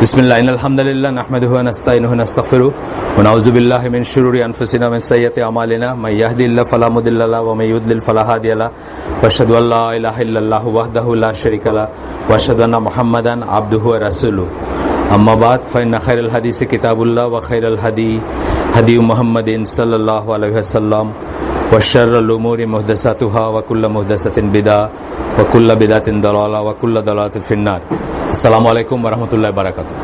বিসমিল্লাহ আলহামদুলিল্লাহ নাহমাদুহু ওয়া নাস্তাইনুহু ওয়া নাস্তাগফিরুহু ওয়া নাউযু বিল্লাহি মিন শুরুরি আনফুসিনা ওয়া মিন সাইয়্যাতি আমালিনা মান ইয়াহদিহিল্লাহু ফালা মুদিল্লা লাহু ওয়া মান ইউদ্লিল ফালা হাদিয়া লাহু ওয়া আশহাদু আল্লা ইলাহা ইল্লাল্লাহু ওয়াহদাহু লা শারীকা লাহু ওয়া আশহাদু আন্না মুহাম্মাদান আবদুহু ওয়া রাসূলুহু আম্মা বাদ ফাইন্না খায়রাল হাদিসি কিতাবুল্লাহ ওয়া খায়রাল হাদী মুহাম্মাদিন সাল্লাল্লাহু আলাইহি ওয়াসাল্লাম ওয়া শাররাল উমুরি মুহদাসাতুহা ওয়া কুল্লু মুহদাসাতিন বিদআহ ওয়া কুল্লু বিদআতিন দালালাহ ওয়া কুল্লু দালালাতিন ফিন্নার। আসসালামু আলাইকুম ওয়া রাহমাতুল্লাহি ওয়া বারাকাতুহু।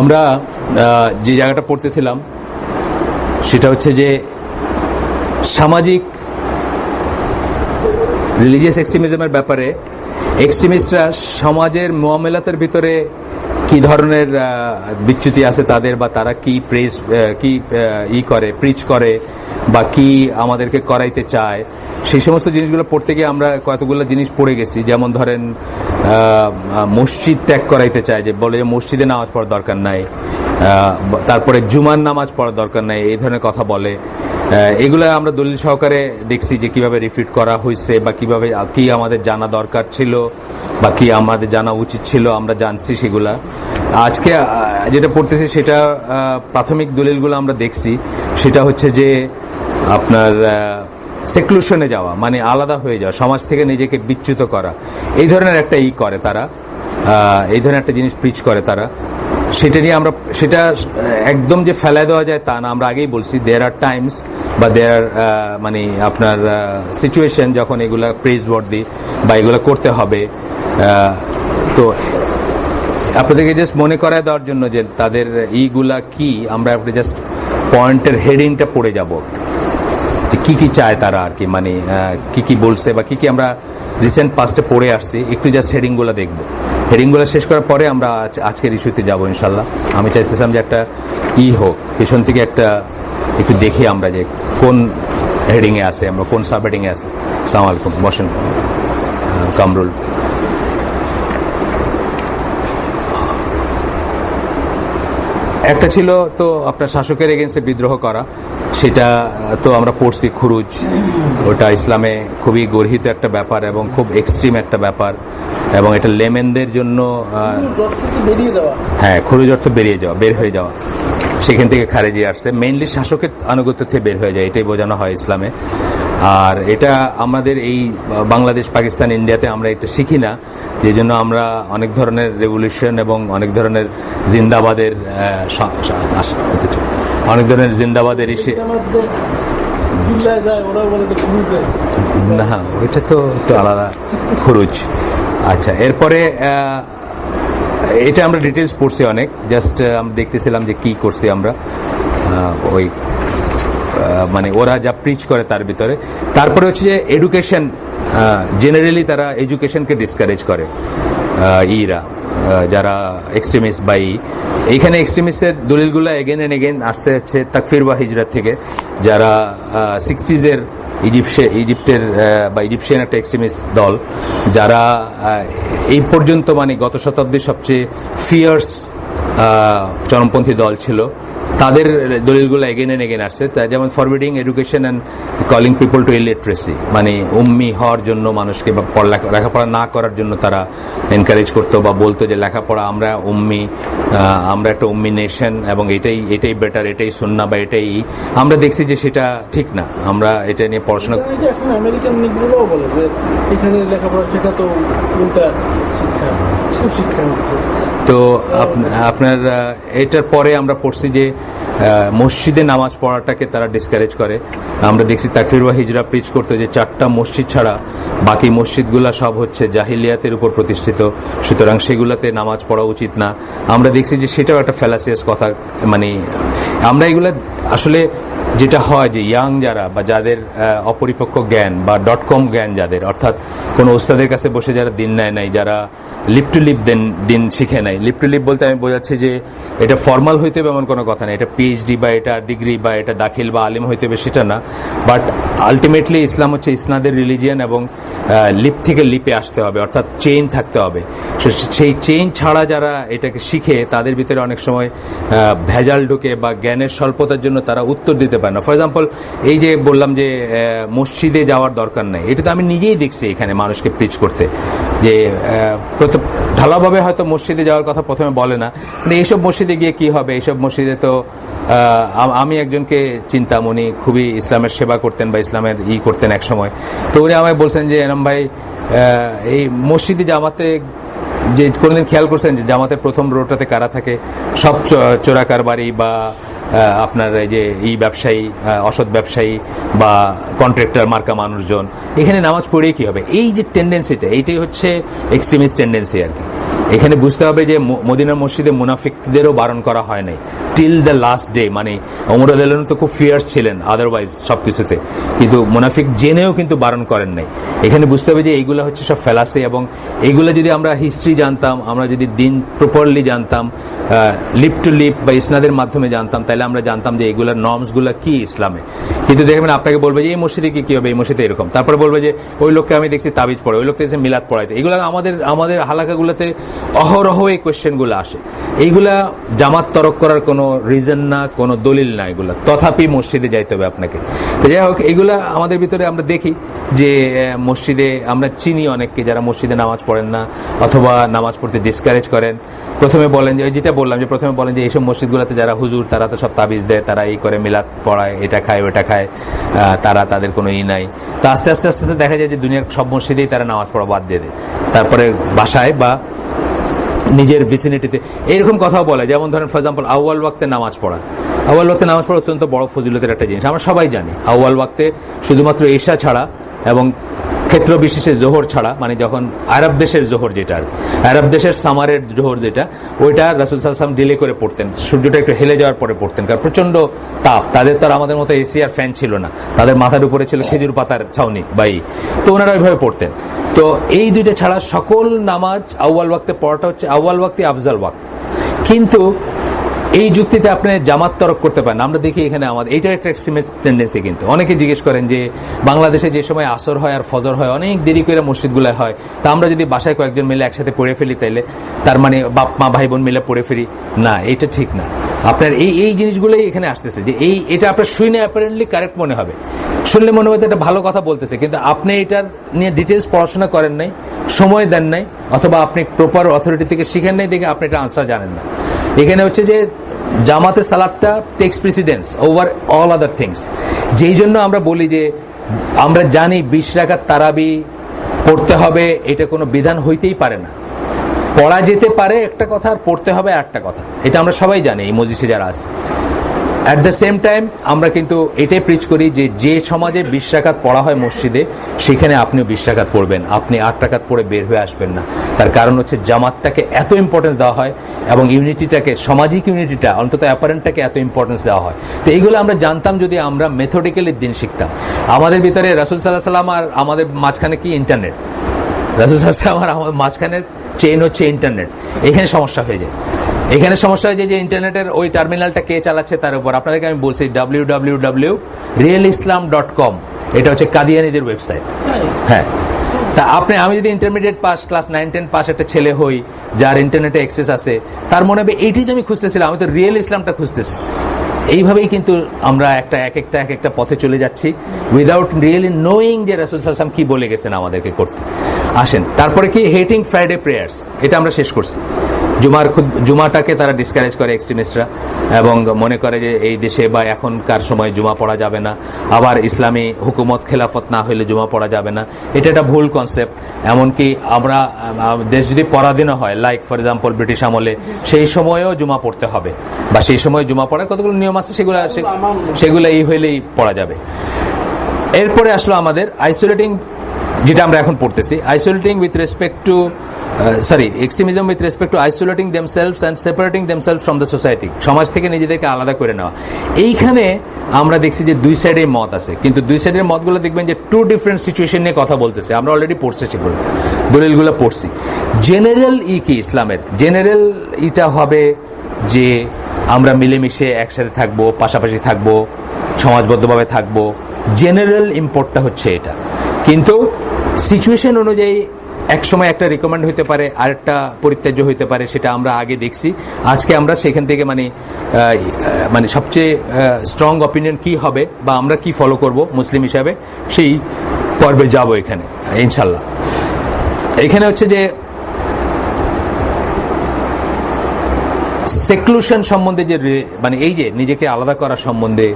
আমরা যে জায়গাটা পড়তেছিলাম সেটা হচ্ছে যে সামাজিক রিলিজিয়াস এক্সট্রিমিজমের ব্যাপারে এক্সট্রিমিস্টরা সমাজের মুআমালাতের ভিতরে কি ধরনের বিচ্যুতি আছে তাদের, বা তারা কি প্রিচ করে বা কি আমাদেরকে করাইতে চায়, সেই সমস্ত জিনিসগুলো পড়তে গিয়ে আমরা কতগুলো জিনিস পড়ে গেছি। যেমন ধরেন মসজিদ ত্যাগ করাইতে চায়, যে বলে যে মসজিদে নামাজ পড়ার দরকার নাই, তারপরে জুমার নামাজ পড়ার দরকার নাই, এই ধরনের কথা বলে। এগুলো আমরা দলিল সহকারে দেখছি যে কিভাবে রিফিট করা হয়েছে, বা কিভাবে কি আমাদের জানা দরকার ছিল বা কি আমাদের জানা উচিত ছিল, আমরা জানছি সেগুলা। আজকে যেটা পড়তেছি সেটা প্রাথমিক দলিলগুলো আমরা দেখছি, সেটা হচ্ছে যে আপনার সেক্লুশনে যাওয়া, মানে আলাদা হয়ে যাওয়া, সমাজ থেকে নিজেকে বিচ্যুত করা, এই ধরনের একটা করে তারা, এই ধরনের একটা জিনিস প্রিচ করে তারা। সেটা নিয়ে আমরা সেটা একদম যে ফেলায় দেওয়া যায় তা না, আমরা আগেই বলছি দেয়ার আর টাইমস বা দেয়ার মানে আপনার সিচুয়েশন যখন এগুলা প্রেজ ওয়ার্দি বা এগুলা করতে হবে। তো আপনাদেরকে জাস্ট মনে করায় দেওয়ার জন্য যে তাদের ইগুলা কি, আমরা জাস্ট পয়েন্টের হেডিংটা পড়ে যাব, কি কি চায় তারা আর কি, মানে কি কি বলছে বা কি কি আমরা রিসেন্ট পাস্টে পড়ে আসছি, একটু জাস্ট হেডিং গুলা দেখবো। হেডিং গুলা শেষ করার পরে আমরা আজকের ইস্যুতে যাবো ইনশাল্লাহ। আমি চাইতেছিলাম যে একটা হোক পেছন থেকে একটা একটু দেখি আমরা যে কোন হেডিং এ আছে, আমরা কোন সাব হেডিং এ আছে। আসসালামু আলাইকুম, বসেন। কামরুল, একটা ছিল তো আপনার শাসকের এগেনস্টে বিদ্রোহ করা, সেটা তো আমরা পড়ছি খুরুজ। ওটা ইসলামে খুবই গর্হিত একটা ব্যাপার এবং খুব এক্সট্রিম একটা ব্যাপার, এবং এটা লেমেনদের জন্য হ্যাঁ, খুরুজ অর্থ বেরিয়ে যাওয়া, বের হয়ে যাওয়া, সেখান থেকে খারেজি আসছে। মেইনলি শাসকের আনুগত্য থেকে বের হয়ে যায়, এটাই বোঝানো হয় ইসলামে। আর এটা আমাদের এই বাংলাদেশ, পাকিস্তান, ইন্ডিয়াতে আমরা এটা শিখি না, যে জন্য আমরা অনেক ধরনের রেভলিউশন এবং অনেক ধরনের জিন্দাবাদের ইসে না, এটা তো একটু আলাদা খুরুজ। আচ্ছা, এরপরে এটা আমরা ডিটেলস পড়ছি অনেক, জাস্ট আমরা দেখতেছিলাম যে কি করছি আমরা, ওই মানে ওরা যা প্রিচ করে তার ভিতরে। তারপরে হচ্ছে যে এডুকেশন, জেনারেলি তারা এডুকেশনকে ডিসকারেজ করে যারা এক্সট্রিমিস্ট বা এইখানে এক্সট্রিমিস্টের দলিলগুলো এগেন এন্ড এগেন আসছে হচ্ছে তাকফির বা হিজরত থেকে, যারা 60s এর ইজিপ্টের বা ইজিপশিয়ান একটা এক্সট্রিমিস্ট দল, যারা এই পর্যন্ত মানে গত শতাব্দীর সবচেয়ে ফিয়ার্স চরমপন্থী দল ছিল, তাদের দলিলগুলো এগেন এন্ড এগেন আসছে। যেমন forbidding education and calling people to illiteracy, মানে উম্মি হওয়ার জন্য মানুষকে বা লেখাপড়া না করার জন্য তারা এনকারেজ করতো বা বলতো যে লেখাপড়া, আমরা একটা উম্মি নেশন এবং এটাই বেটার, এটাই সুন্নাহ বা এটাই। আমরা দেখছি যে সেটা ঠিক না, আমরা এটা নিয়ে পড়াশোনা আমেরিকান নিগ্রোরাও বলে যে এখানে লেখাপড়া শেখা তো উল্টা শিক্ষা হচ্ছে। তো আপনার এটার পরে আমরা পড়ছি যে মসজিদে নামাজ পড়াটাকে তারা ডিসকারেজ করে। আমরা দেখছি তাকফির ওয়া হিজরা প্রিচ করতে যে 4টা মসজিদ ছাড়া বাকি মসজিদগুলা সব হচ্ছে জাহিলিয়াতের উপর প্রতিষ্ঠিত, সুতরাং সেগুলাতে নামাজ পড়া উচিত না। আমরা দেখছি যে সেটাও একটা ফ্যালাসিয়াস কথা, মানে আমরা এগুলা আসলে যেটা হয় যে ইয়াং যারা বা যাদের অপরিপক্ক জ্ঞান বা .com জ্ঞান যাদের, অর্থাৎ কোন ওস্তাদের কাছে বসে যারা দিন নেয় নাই, যারা লিপ টু লিপ দিন শিখে নাই। লিপ টু লিপ বলতে আমি বোঝাচ্ছি যে এটা ফর্মাল হইতে হবে এমন কোনো কথা নেই, এটা পিএইচডি বা এটা ডিগ্রি বা এটা দাখিল বা আলিম হইতে হবে সেটা না, বাট আলটিমেটলি ইসলাম হচ্ছে ইসনাদের রিলিজিয়ান, এবং লিপ থেকে লিপে আসতে হবে, অর্থাৎ চেইন থাকতে হবে। সেই চেইন ছাড়া যারা এটাকে শিখে তাদের ভিতরে অনেক সময় ভেজাল ঢুকে বা জ্ঞানের স্বল্পতার জন্য তারা উত্তর দিতে পারে না। ফর এক্সাম্পল, এই যে বললাম যে মসজিদে যাওয়ার দরকার নাই, এটা তো আমি নিজেই দেখছি এখানে মানুষকে প্রিচ করতে, যে ঢালাওভাবে হয়তো মসজিদে যাওয়ার কথা প্রথমে বলে না, মানে এইসব মসজিদে গিয়ে কি হবে, এইসব মসজিদে তো আমি একজনকে চিনতাম, উনি খুবই ইসলামের সেবা করতেন বা ইসলামের করতেন এক সময়। তো উনি আমায় বলছেন যে এনাম ভাই, এই মসজিদে জামাতে যে কোনদিন খেয়াল করছেন যে জামাতের প্রথম রোটাতে কারা থাকে? সব চোরাকারবারি বা আপনার এই যে ব্যবসায়ী, অসৎ ব্যবসায়ী বা কন্ট্রাক্টর মার্কা মানুষজন। এখানে নামাজ পড়ে কি হবে? এই যে টেন্ডেন্সিটা, এইটাই হচ্ছে এক্সট্রিমিস্ট টেন্ডেন্সি আর কি। এখানে বুঝতে হবে যে মদিনার মসজিদে মুনাফিকদেরও বারণ করা হয় নাই টিল দ্য লাস্ট ডে। মানে ওমর রাদিয়াল্লাহু আনহু তো খুব ফিয়ার্স ছিলেন আদারওয়াইজ সবকিছুতে, কিন্তু মুনাফিক জেনেও কিন্তু বারণ করেন নাই। এখানে বুঝতে হবে যে এইগুলো হচ্ছে সব ফেলাসি, এবং এইগুলো যদি আমরা হিস্ট্রি জানতাম, আমরা যদি দিন প্রপারলি জানতাম, লিপ টু লিপ বা ইসনাদের মাধ্যমে জানতাম, তাহলে আমরা জানতাম যে এগুলোর নর্মস গুলা কি ইসলামে। কিন্তু দেখবেন আপনাকে বলবে যে এই মসজিদে কি হবে, এই মসজিদে এরকম, তারপরে বলবে যে ওই লোককে আমি দেখছি তাবিজ পড়ে, ওই লোককে দেখছি মিলাদ পড়াইতে। এগুলো আমাদের হালাকাগুলোতে অহরহ এই কোয়েশ্চেন গুলো আসে। এইগুলা জামাত তরক করার কোনো রিজন না, কোনো দলিল না এগুলা, তথাপি মসজিদে যাইতে হবে আপনাকে। তো যাই হোক, এগুলা আমাদের ভিতরে আমরা দেখি যে মসজিদে আমরা চিনি অনেককে যারা মসজিদে নামাজ পড়েন না অথবা নামাজ পড়তে ডিসকারেজ করেন। প্রথমে বলেন যে যেটা বললাম, যে প্রথমে বলেন যে এইসব মসজিদগুলোতে যারা হুজুর, তারা তো সব তাবিজ দেয়, তারা এই করে মিলাদ পড়ায়, এটা খায় ওটা খায়, তাদের কোনো নাই। তো আস্তে আস্তে আস্তে আস্তে দেখা যায় যে দুনিয়ার সব মসজিদেই তারা নামাজ পড়া বাদ দিয়ে দেয়, তারপরে বাসায় বা নিজের ভিসিনিটিতে এইরকম কথাও বলে। যেমন ধরেন ফর এক্সাম্পল, আউয়াল ওয়াক্তে নামাজ পড়া। আউয়াল ওয়াক্তে নামাজ পড়া অত্যন্ত বড় ফজিলতের একটা জিনিস, আমরা সবাই জানি। আউয়াল ওয়াক্তে শুধুমাত্র ঈশা ছাড়া এবং ক্ষেত্র বিশেষে জোহর ছাড়া, মানে যখন আরব দেশের জোহর, যেটা আরব দেশের সামারের জোহর যেটা, ওইটা রাসূল সাল্লাল্লাহু আলাইহি ওয়াসাল্লাম ডিলে করে পড়তেন, সূর্যটা একটু হেলে যাওয়ার পরে পড়তেন, কারণ প্রচন্ড তাপ। তাদের তো আর আমাদের মতো এসি আর ফ্যান ছিল না, তাদের মাথার উপরে ছিল খেজুর পাতার ছাউনি বাই, তো ওনারা ওইভাবে পড়তেন। তো এই দুইটা ছাড়া সকল নামাজ আউয়াল ওয়াক্তে পড়াটা হচ্ছে আউয়াল ওয়াক্তে আফজাল ওয়াক্ত। কিন্তু এই যুক্তিতে আপনি জামাত তরক করতে পারেন। আমরা দেখি এখানে আমাদের এইটা একটা এক্সট্রিমিস্ট টেন্ডেন্সি। কিন্তু অনেকে জিজ্ঞেস করেন যে বাংলাদেশে যে সময় আসর হয় আর ফজর হয় অনেক দেরি করে মসজিদগুলো হয়, তা আমরা যদি বাসায় কয়েকজন মিলে একসাথে পড়ে ফেলি, তাইলে তার মানে বাপ মা ভাই বোন মিলে পড়ে ফেলি না, এটা ঠিক না। আপনার এই জিনিসগুলোই এখানে আসতেছে, যে এটা আপনার শুনে অ্যাপারেন্টলি কারেক্ট মনে হবে, শুনলে মনে হবে একটা ভালো কথা বলতেছে, কিন্তু আপনি এটার নিয়ে ডিটেলস পড়াশোনা করেন নাই, সময় দেন নাই, অথবা আপনি প্রপার অথরিটি থেকে শিখেন নাই, দেখে আপনি এটা আনসার জানেন না। এখানে হচ্ছে যে জামাতের সালাতটা takes precedence over all other things. যেই জন্য আমরা বলি যে আমরা জানি 20 রাকাত তারাবি পড়তে হবে, এটা কোনো বিধান হইতেই পারে না। পড়া যেতে পারে একটা কথা, আর পড়তে হবে একটা কথা, এটা আমরা সবাই জানি এই মজলিসে যারা আছে। অ্যাট দ্য সেম টাইম আমরা কিন্তু এটাই প্রিচ করি যে সমাজে 20 রাকাত পড়া হয় মসজিদে, সেখানে আপনিও 20 রাকাত পড়বেন, আপনি 8 রাকাত পড়ে বের হয়ে আসবেন না। তার কারণ হচ্ছে জামাতটাকে এত ইম্পর্টেন্স দেওয়া হয় এবং ইউনিটিটাকে, সামাজিক ইউনিটিটা অন্তত অ্যাপারেন্টটাকে এত ইম্পর্টেন্স দেওয়া হয়। তো এইগুলো আমরা জানতাম যদি আমরা মেথডিক্যালি দিন শিখতাম। আমাদের ভিতরে রাসূল সাল্লাল্লাহু আলাইহি ওয়াসাল্লাম আর আমাদের মাঝখানে কি ইন্টারনেট, রাসূল সাল্লাল্লাহু আলাইহি ওয়াসাল্লাম আর আমাদের মাঝখানে চেইন হচ্ছে ইন্টারনেট। এখানে সমস্যা হয়ে যায়। এখানে সমস্যা হয় যে ইন্টারনেটের ওই টার্মিনালটা কে চালাচ্ছে তার উপর। আপনাদেরকে আমি বলছি www.realislam.com, এটা হচ্ছে কাদিয়ানীদের ওয়েবসাইট। হ্যাঁ, তা আমি যদি ইন্টারমিডিয়েট পাস, ক্লাস 9-10 পাস একটা ছেলে হই যার ইন্টারনেটে অ্যাক্সেস আছে, তার মনে হবে এইটাই তো আমি খুঁজতেছিলাম, আমি তো রিয়েল ইসলামটা খুঁজতেছি। এইভাবেই কিন্তু আমরা এক একটা পথে চলে যাচ্ছি উইদাউট রিয়েলি নোয়িং যে রাসূল সাল্লাল্লাহু আলাইহি ওয়াসাল্লাম কি বলে গেছেন আমাদেরকে করতে। আসেন তারপরে কি, হেটিং ফ্রাইডে প্রেয়ার্স, এটা আমরা শেষ করছি। জুমাটাকে তারা ডিসকারেজ করে এক্সট্রিমিস্টরা, এবং মনে করে যে এই দেশে বা এখনকার সময় জুমা পড়া যাবে না, আবার ইসলামী হুকুমত খেলাফত না হইলে জুমা পড়া যাবে না। এটা একটা ভুল কনসেপ্ট। এমনকি আমরা দেশ যদি পরাধীন হয়, লাইক ফর এক্সাম্পল ব্রিটিশ আমলে, সেই সময়েও জুমা পড়তে হবে, বা সেই সময় জুমা পড়ার কতগুলো নিয়ম আছে, সেগুলো এই হইলেই পড়া যাবে। এরপরে আসলো আমাদের আইসোলেটিং, যেটা আমরা এখন পড়তেছি, isolating with respect to extremism with respect to isolating themselves and separating themselves from the society, সমাজ থেকে নিজেদেরকে আলাদা করে নেওয়া। এইখানে আমরা দেখছি যে দুই সাইডের মত আছে, কিন্তু দুই সাইডের মতগুলো দেখবেন যে টু ডিফারেন্ট সিচুয়েশন নিয়ে কথা বলতেছে। আমরা অলরেডি পড়ছি, সেগুলো দলিলগুলো পড়ছি। জেনারেল কি ইসলামের জেনারেল ইটা হবে যে আমরা মিলেমিশে একসাথে থাকবো, পাশাপাশি থাকবো, সমাজবদ্ধভাবে থাকবো। জেনারেল ইম্পোর্টটা হচ্ছে এটা। কিন্তু সিচুয়েশন অনুযায়ী এক সময় একটা রিকমেন্ড হতে পারে, আরেকটা পরিত্যাজ্য হতে পারে, সেটা আমরা আগে দেখছি। আজকে আমরা সেখান থেকে মানে সবচেয়ে স্ট্রং অপিনিয়ন কি হবে বা আমরা কি ফলো করব মুসলিম হিসাবে, সেই পর্বে যাব এখানে ইনশাল্লাহ। এখানে হচ্ছে যে সেক্লুশন সম্বন্ধে যে মানে এই যে নিজেকে আলাদা করা সম্বন্ধে,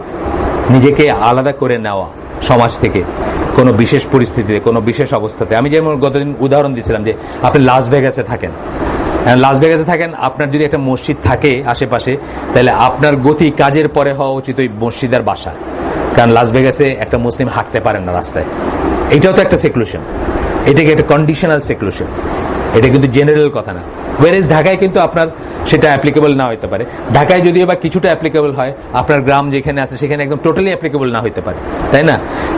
নিজেকে আলাদা করে নেওয়া সমাজ থেকে কোনো বিশেষ পরিস্থিতিতে, কোনো বিশেষ অবস্থাতে। আমি যেমন গতদিন উদাহরণ দিয়েছিলাম যে আপনি লাস ভেগাসে থাকেন, আপনার যদি একটা মসজিদ থাকে আশেপাশে, তাহলে আপনার গতি কাজের পরে হওয়া উচিত ওই মসজিদের বাসা, কারণ লাস ভেগাসে একটা মুসলিম হাঁটতে পারেন না রাস্তায়। এটাও তো একটা সেক্লুশন, এটাকে একটা কন্ডিশনাল সেক্লুশন, এটা কিন্তু জেনারেল কথা না। ওয়ারেজ ঢাকায় কিন্তু আপনার সেটা অ্যাপ্লিকেবল না হতে পারে। ঢাকায় যদিও বা কিছুটা অ্যাপ্লিকেবল হয়, আপনার গ্রাম যেখানে আছে সেখানে একদম টোটালি অ্যাপ্লিকেবল না হতে পারে, তাই না?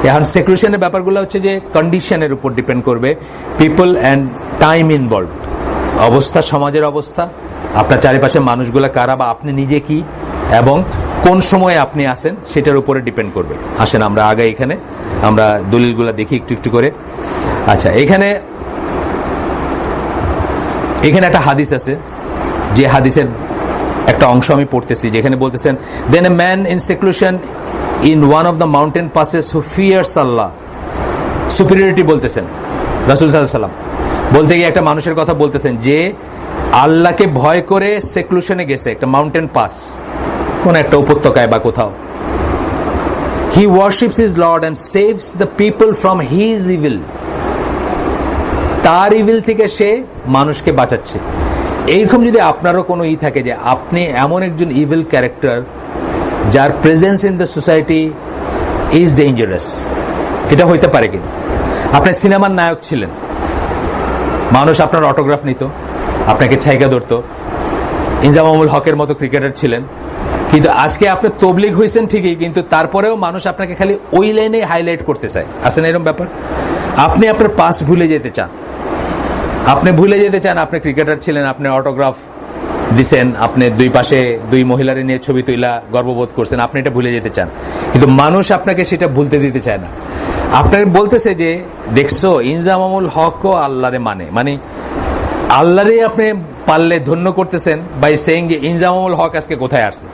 এখন সেক্লুশনের ব্যাপারগুলো হচ্ছে যে কন্ডিশনের উপর ডিপেন্ড করবে, পিপল অ্যান্ড টাইম ইনভলভ, অবস্থা, সমাজের অবস্থা, আপনার চারিপাশে মানুষগুলা কারা বা আপনি নিজে কি এবং কোন সময়ে আপনি আসেন সেটার উপরে ডিপেন্ড করবে। আসেন আমরা আগে এখানে আমরা দলিলগুলা দেখি একটু একটু করে। আচ্ছা, এখানে একটা হাদিস আছে, যে হাদিসের একটা অংশ আমি পড়তেছি, যেখানে বলতেছেন, then a man in seclusion in one of the mountain passes who fears Allah, superiority বলতেছেন রাসূল সাল্লাল্লাহু আলাইহি ওয়াসাল্লাম, বলতে গিয়ে একটা মানুষের কথা বলতেছেন যে আল্লাহকে ভয় করে সেক্লুশনে গেছে, একটা মাউন্টেন পাস, কোন একটা উপত্যকায় বা কোথাও। He worships his lord and saves the people from his evil, তার ইভিল থেকে সে মানুষকে বাঁচাচ্ছে। এইরকম যদি আপনারও কোনো থাকে যে আপনি এমন একজন ইভিল ক্যারেক্টার যার presence in the society is dangerous, এটা হইতে পারে। কিন্তু আপনি সিনেমার নায়ক ছিলেন, মানুষ আপনার অটোগ্রাফ নিত, আপনাকে ছাইকা ধরত, ইনজামামুল হকের মতো ক্রিকেটার ছিলেন, কিন্তু আজকে আপনি তবলিগ হয়েছেন ঠিকই, কিন্তু তারপরেও মানুষ আপনাকে খালি ওই লাইনে হাইলাইট করতে চায়। আসেন এরকম ব্যাপার, আপনি আপনার পাস্ট ভুলে যেতে চান, আপনি ক্রিকেটার ছিলেন, আপনি অটোগ্রাফ দিচ্ছেন, আপনি দুই পাশে দুই মহিলারে নিয়ে ছবি তুইলা গর্ববোধ করছেন, আপনি এটা ভুলে যেতে চান, কিন্তু মানুষ আপনাকে সেটা ভুলতে দিতে চায় না। আপনার বলতেছে যে দেখছো ইনজামামুল হকও আল্লাহরে মানে আল্লাহরে আপনি পারলে ধন্য করতেছেন বাই সেইং যে ইনজামামুল হক আজকে কোথায় আসছে।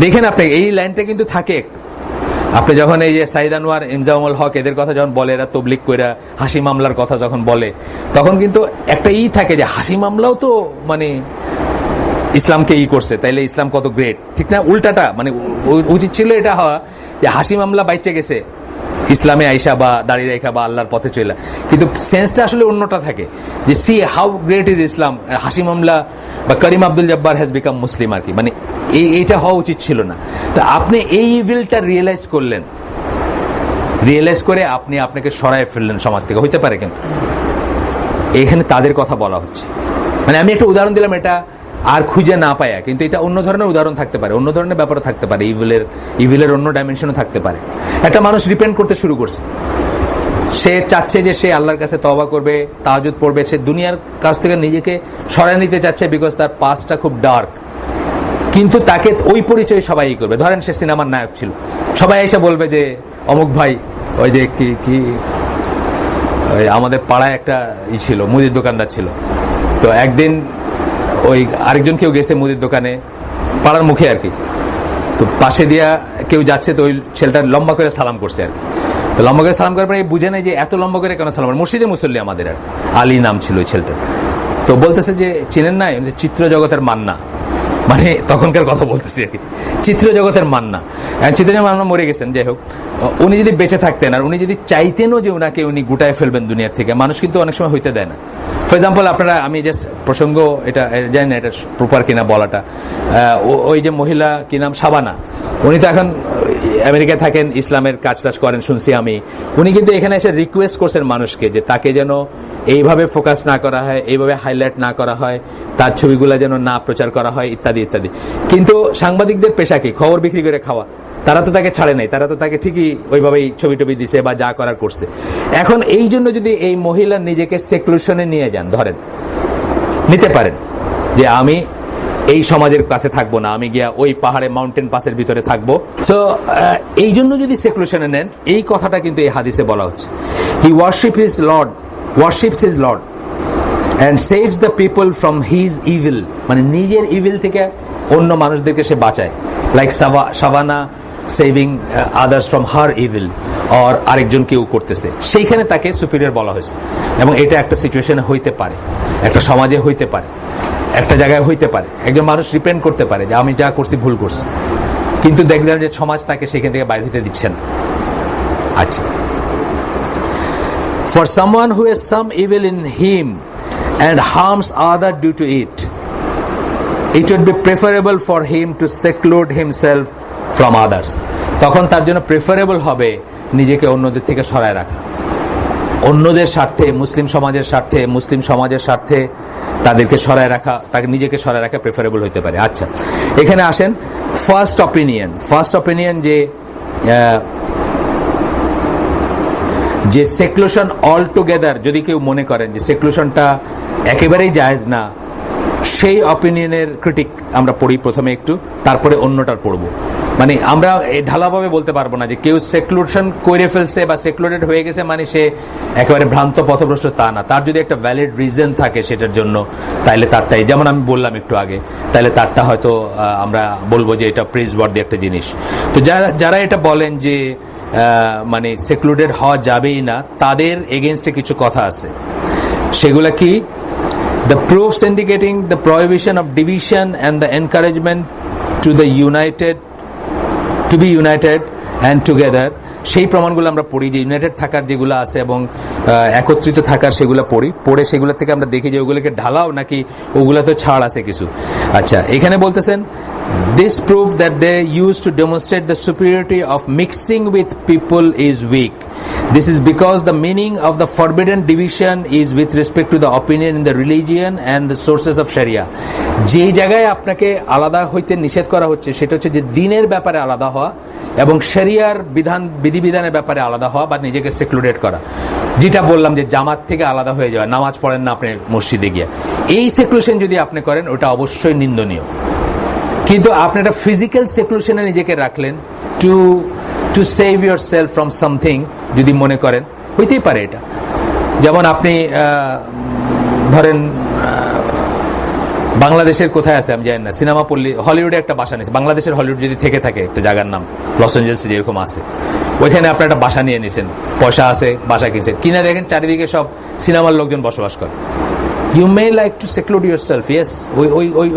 দেখেন আপনি এই লাইনটা কিন্তু থাকে একটু, আপনি যখন এই যে সাইদ আনোয়ার, ইনজামামুল হক এদের কথা যখন বলে, এরা তবলিগ কইরা হাসি মামলার কথা যখন বলে, তখন কিন্তু একটা থাকে যে হাসি মামলাও তো মানে ইসলামকে করছে, তাইলে ইসলাম কত গ্রেট, ঠিক না? উল্টাটা মানে উচিত ছিল এটা হওয়া যে হাসি মামলা বাইচে গেছে ইসলামে আইসা বা দাঁড়িয়ে রেখা বা আল্লাহর পথে চলে, কিন্তু সেন্সটা আসলে অন্যটা থাকে যে সি হাউ গ্রেট ইজ ইসলাম, হাসি মামলা বা করিম আব্দুল জব্বার হ্যাজ বিকাম মুসলিম আর কি, মানে এইটা হওয়া উচিত ছিল না। তো আপনি এই ইভিলটা রিয়েলাইজ করলেন, রিয়েলাইজ করে আপনি আপনাকে সরায় ফেললেন সমাজ থেকে, হইতে পারে। কিন্তু এখানে তাদের কথা বলা হচ্ছে, মানে আমি একটা উদাহরণ দিলাম, এটা আর খুঁজে না পায়া, কিন্তু এটা অন্য ধরনের উদাহরণ থাকতে পারে, অন্য ধরনের ব্যাপারও থাকতে পারে, ইভিলের অন্য ডাইমেনশনও থাকতে পারে। একটা মানুষ রিপেন্ট করতে শুরু করছে, সে চাচ্ছে যে সে আল্লাহর কাছে তওবা করবে, তাহাজ্জুদ পড়বে, সে দুনিয়ার কাছ থেকে নিজেকে সরায় নিতে চাচ্ছে, বিকজ তার পাস্টটা খুব ডার্ক, কিন্তু তাকে ওই পরিচয় সবাই করবে। ধরেন সে সিনেমার নায়ক ছিল, সবাই এসে বলবে যে অমুক ভাই, ওই যে কি আমাদের পাড়ায় একটা ছিল, মুদির দোকানদার ছিল, তো একদিন ওই আরেকজন কেউ গেছে মুদির দোকানে, পাড়ার মুখে আর কি, তো পাশে দিয়া কেউ যাচ্ছে, তো ওই ছেলেটা লম্বা করে সালাম করছে আর কি। তো লম্বা করে সালাম করার পরে বুঝে নেই যে এত লম্বা করে কেন সালাম, মসজিদে মুসল্লি আমাদের, আর আলী নাম ছিল ওই ছেলেটা। তো বলতেছে যে চেনেন না, চিত্র জগতের মান্না, মানে তখনকার কথা বলতেছি আর কি, চিত্র জগতের মান্না। চিত্র জগতের মান্না মরে গেছেন, যাই হোক, উনি যদি বেঁচে থাকতেন আর উনি যদি চাইতেনও যে উনাকে উনি গুটায় ফেলবেন দুনিয়ার থেকে, মানুষ কিন্তু অনেক সময় হইতে দেয় না। ফর এক্সাম্পল, আপনারা, আমি জাস্ট প্রসঙ্গ, এটা জানি না এটা প্রপার কিনা বলাটা, ওই যে মহিলা কি নাম, শাবানা, উনি তো এখন আমেরিকায় থাকেন, ইসলামের কাজ টাজ করেন শুনছি আমি। উনি কিন্তু এখানে এসে রিকোয়েস্ট করছেন মানুষকে যে তাকে যেন এইভাবে ফোকাস না করা হয়, এইভাবে হাইলাইট না করা হয়, তার ছবিগুলো যেন না প্রচার করা হয়, ইত্যাদি ইত্যাদি। কিন্তু সাংবাদিকদের পেশা কি? খবর বিক্রি করে খাওয়া। তারা তো তাকে ছাড়ে নাই, তারা তো তাকে ঠিকই ওইভাবেই ছবি টবি দিছে বা যা করার করছে। এখন এই জন্য যদি এই মহিলা নিজেকে সেক্লুশনে নিয়ে যান, ধরেন নিতে পারেন যে আমি এই সমাজের কাছে থাকবো না, আমি গিয়া ওই পাহাড়ে মাউন্টেন পাসের ভিতরে থাকবো। সো এই জন্য যদি সেকুলেশনে নেন, এই কথাটা কিন্তু এই হাদিসে বলা হচ্ছে, হি worships his Lord and saves the people from his evil, মানে নিজের ইভিল থেকে অন্য মানুষদেরকে সে বাঁচায়, like Savannah saving others from her evil, or আরেকজন কেউ করতেছে, সেইখানে তাকে সুপিরিয়র বলা হয়েছে। এবং এটা একটা সিচুয়েশনে হইতে পারে, একটা সমাজে হইতে পারে, একটা জায়গায় হইতে পারে, একজন মানুষ রিপেন্ট করতে পারে যে আমি যা করছি ভুল করছি, কিন্তু দেখলাম যে সমাজ তাকে সেখান থেকে বাইরে হইতে দিচ্ছে না। আচ্ছা, for someone who has some evil in him and harms other due to it, it would be preferable for him to seclude himself from others. তখন তার জন্য প্রেফারেবল হবে নিজেকে অন্যদের থেকে সরায় রাখা, অন্যদের স্বার্থে, মুসলিম সমাজের স্বার্থে, মুসলিম সমাজের স্বার্থে তাদেরকে সরায় রাখা, তাকে নিজেকে সরায় রাখা প্রেফারেবল হতে পারে। আচ্ছা, এখানে আসেন ফার্স্ট অপিনিয়ন যে সেকুলেশন অল টুগেদার, যদি কেউ মনে করেন যে সেকুলেশনটা একেবারেই জায়েজ না, সেই অপিনিয়নের ক্রিটিক আমরা পড়ি প্রথমে একটু, তারপরে অন্যটার পড়বো। মানে আমরা ঢালাভাবে বলতে পারবো না যে কেউ সেকুলেশন করে ফেলছে বা সেকুলেটেড হয়ে গেছে মানে সে একেবারে ভ্রান্ত পথভ্রষ্ট, তা না। তার যদি একটা ভ্যালিড রিজন থাকে সেটার জন্য, তাইলে তারটাই, যেমন আমি বললাম একটু আগে, তাহলে তারটা হয়তো আমরা বলবো যে এটা প্রেজ ওয়ার্দি একটা জিনিস। তো যারা এটা বলেন যে মানে সেকুলেটেড হওয়া যাবেই না, তাদের এগেইনস্টে কিছু কথা আছে। সেগুলা কি? The proofs indicating the prohibition of division and the encouragement to be united and together, সেই প্রমাণগুলো আমরা পড়ি, যে ইউনাইটেড থাকার যেগুলো আছে এবং একত্রিত থাকার সেগুলো পড়ে সেগুলো থেকে আমরা দেখি যে ওগুলোকে ঢালাও নাকি ওগুলা তো ছাড় আছে কিছু। আচ্ছা, এখানে বলতেছেন this proof that they used to demonstrate the superiority of mixing with people is weak. This is because the meaning of the forbidden division is with respect to the opinion in the religion and the sources of Sharia. যে জায়গায় আপনাকে আলাদা হইতে নিষেধ করা হচ্ছে সেটা হচ্ছে যে দিনের ব্যাপারে আলাদা হওয়া এবং শরিয়ার বিধিবিধানের ব্যাপারে আলাদা হওয়া বা নিজেকে সেকুলেট করা। যেটা বললাম যে জামাত থেকে আলাদা হয়ে যাওয়া, নামাজ পড়েন না আপনি মসজিদে গিয়ে, এই সেকুলেশন যদি আপনি করেন ওটা অবশ্যই নিন্দনীয়। কিন্তু আপনি একটা ফিজিক্যাল সেকুলেশনে নিজেকে রাখলেন to save your self from something, যদি মনে করেন, হইতেই পারে এটা। যেমন আপনি ধরেন বাংলাদেশের কোথায় আছে আমি জানি না, সিনেমা পল্লী, হলিউডে একটা বাসা নিয়েছে, বাংলাদেশের হলিউড যদি থেকে থাকে একটা জায়গার নাম লস এঞ্জেলস যেরকম আছে, ওইখানে আপনার একটা বাসা নিয়ে নিছেন, পয়সা আছে, বাসা কিনছেন, কিনা দেখেন চারিদিকে সব সিনেমার লোকজন বসবাস করে। You may like to seclude yourself, yes,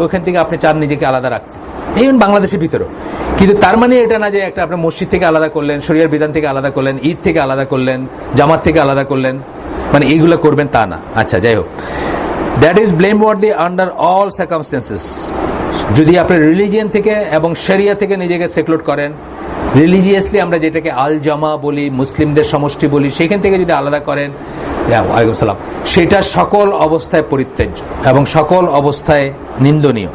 ওইখান থেকে আপনি চান নিজেকে আলাদা রাখতে, ইভেন বাংলাদেশের ভিতরেও। কিন্তু তার মানে এটা না যে একটা আপনার মসজিদ থেকে আলাদা করলেন, শরিয়ার বিধান থেকে আলাদা করলেন, ঈদ থেকে আলাদা করলেন, জামাত থেকে আলাদা করলেন, মানে এইগুলো করবেন তা না। আচ্ছা, যাই হোক, that is blameworthy under all circumstances. যদি আপনি রিলিজিয়ান থেকে এবং শরিয়া থেকে নিজেকে সেকুলেট করেন, রিলিজিয়াসলি আমরা যেটাকে আল জামা বলি, মুসলিমদের সমষ্টি বলি, সেখান থেকে যদি আলাদা করেন, ওয়ালাইকুম সালাম, সেটা সকল অবস্থায় পরিত্যাজ্য এবং সকল অবস্থায় নিন্দনীয়।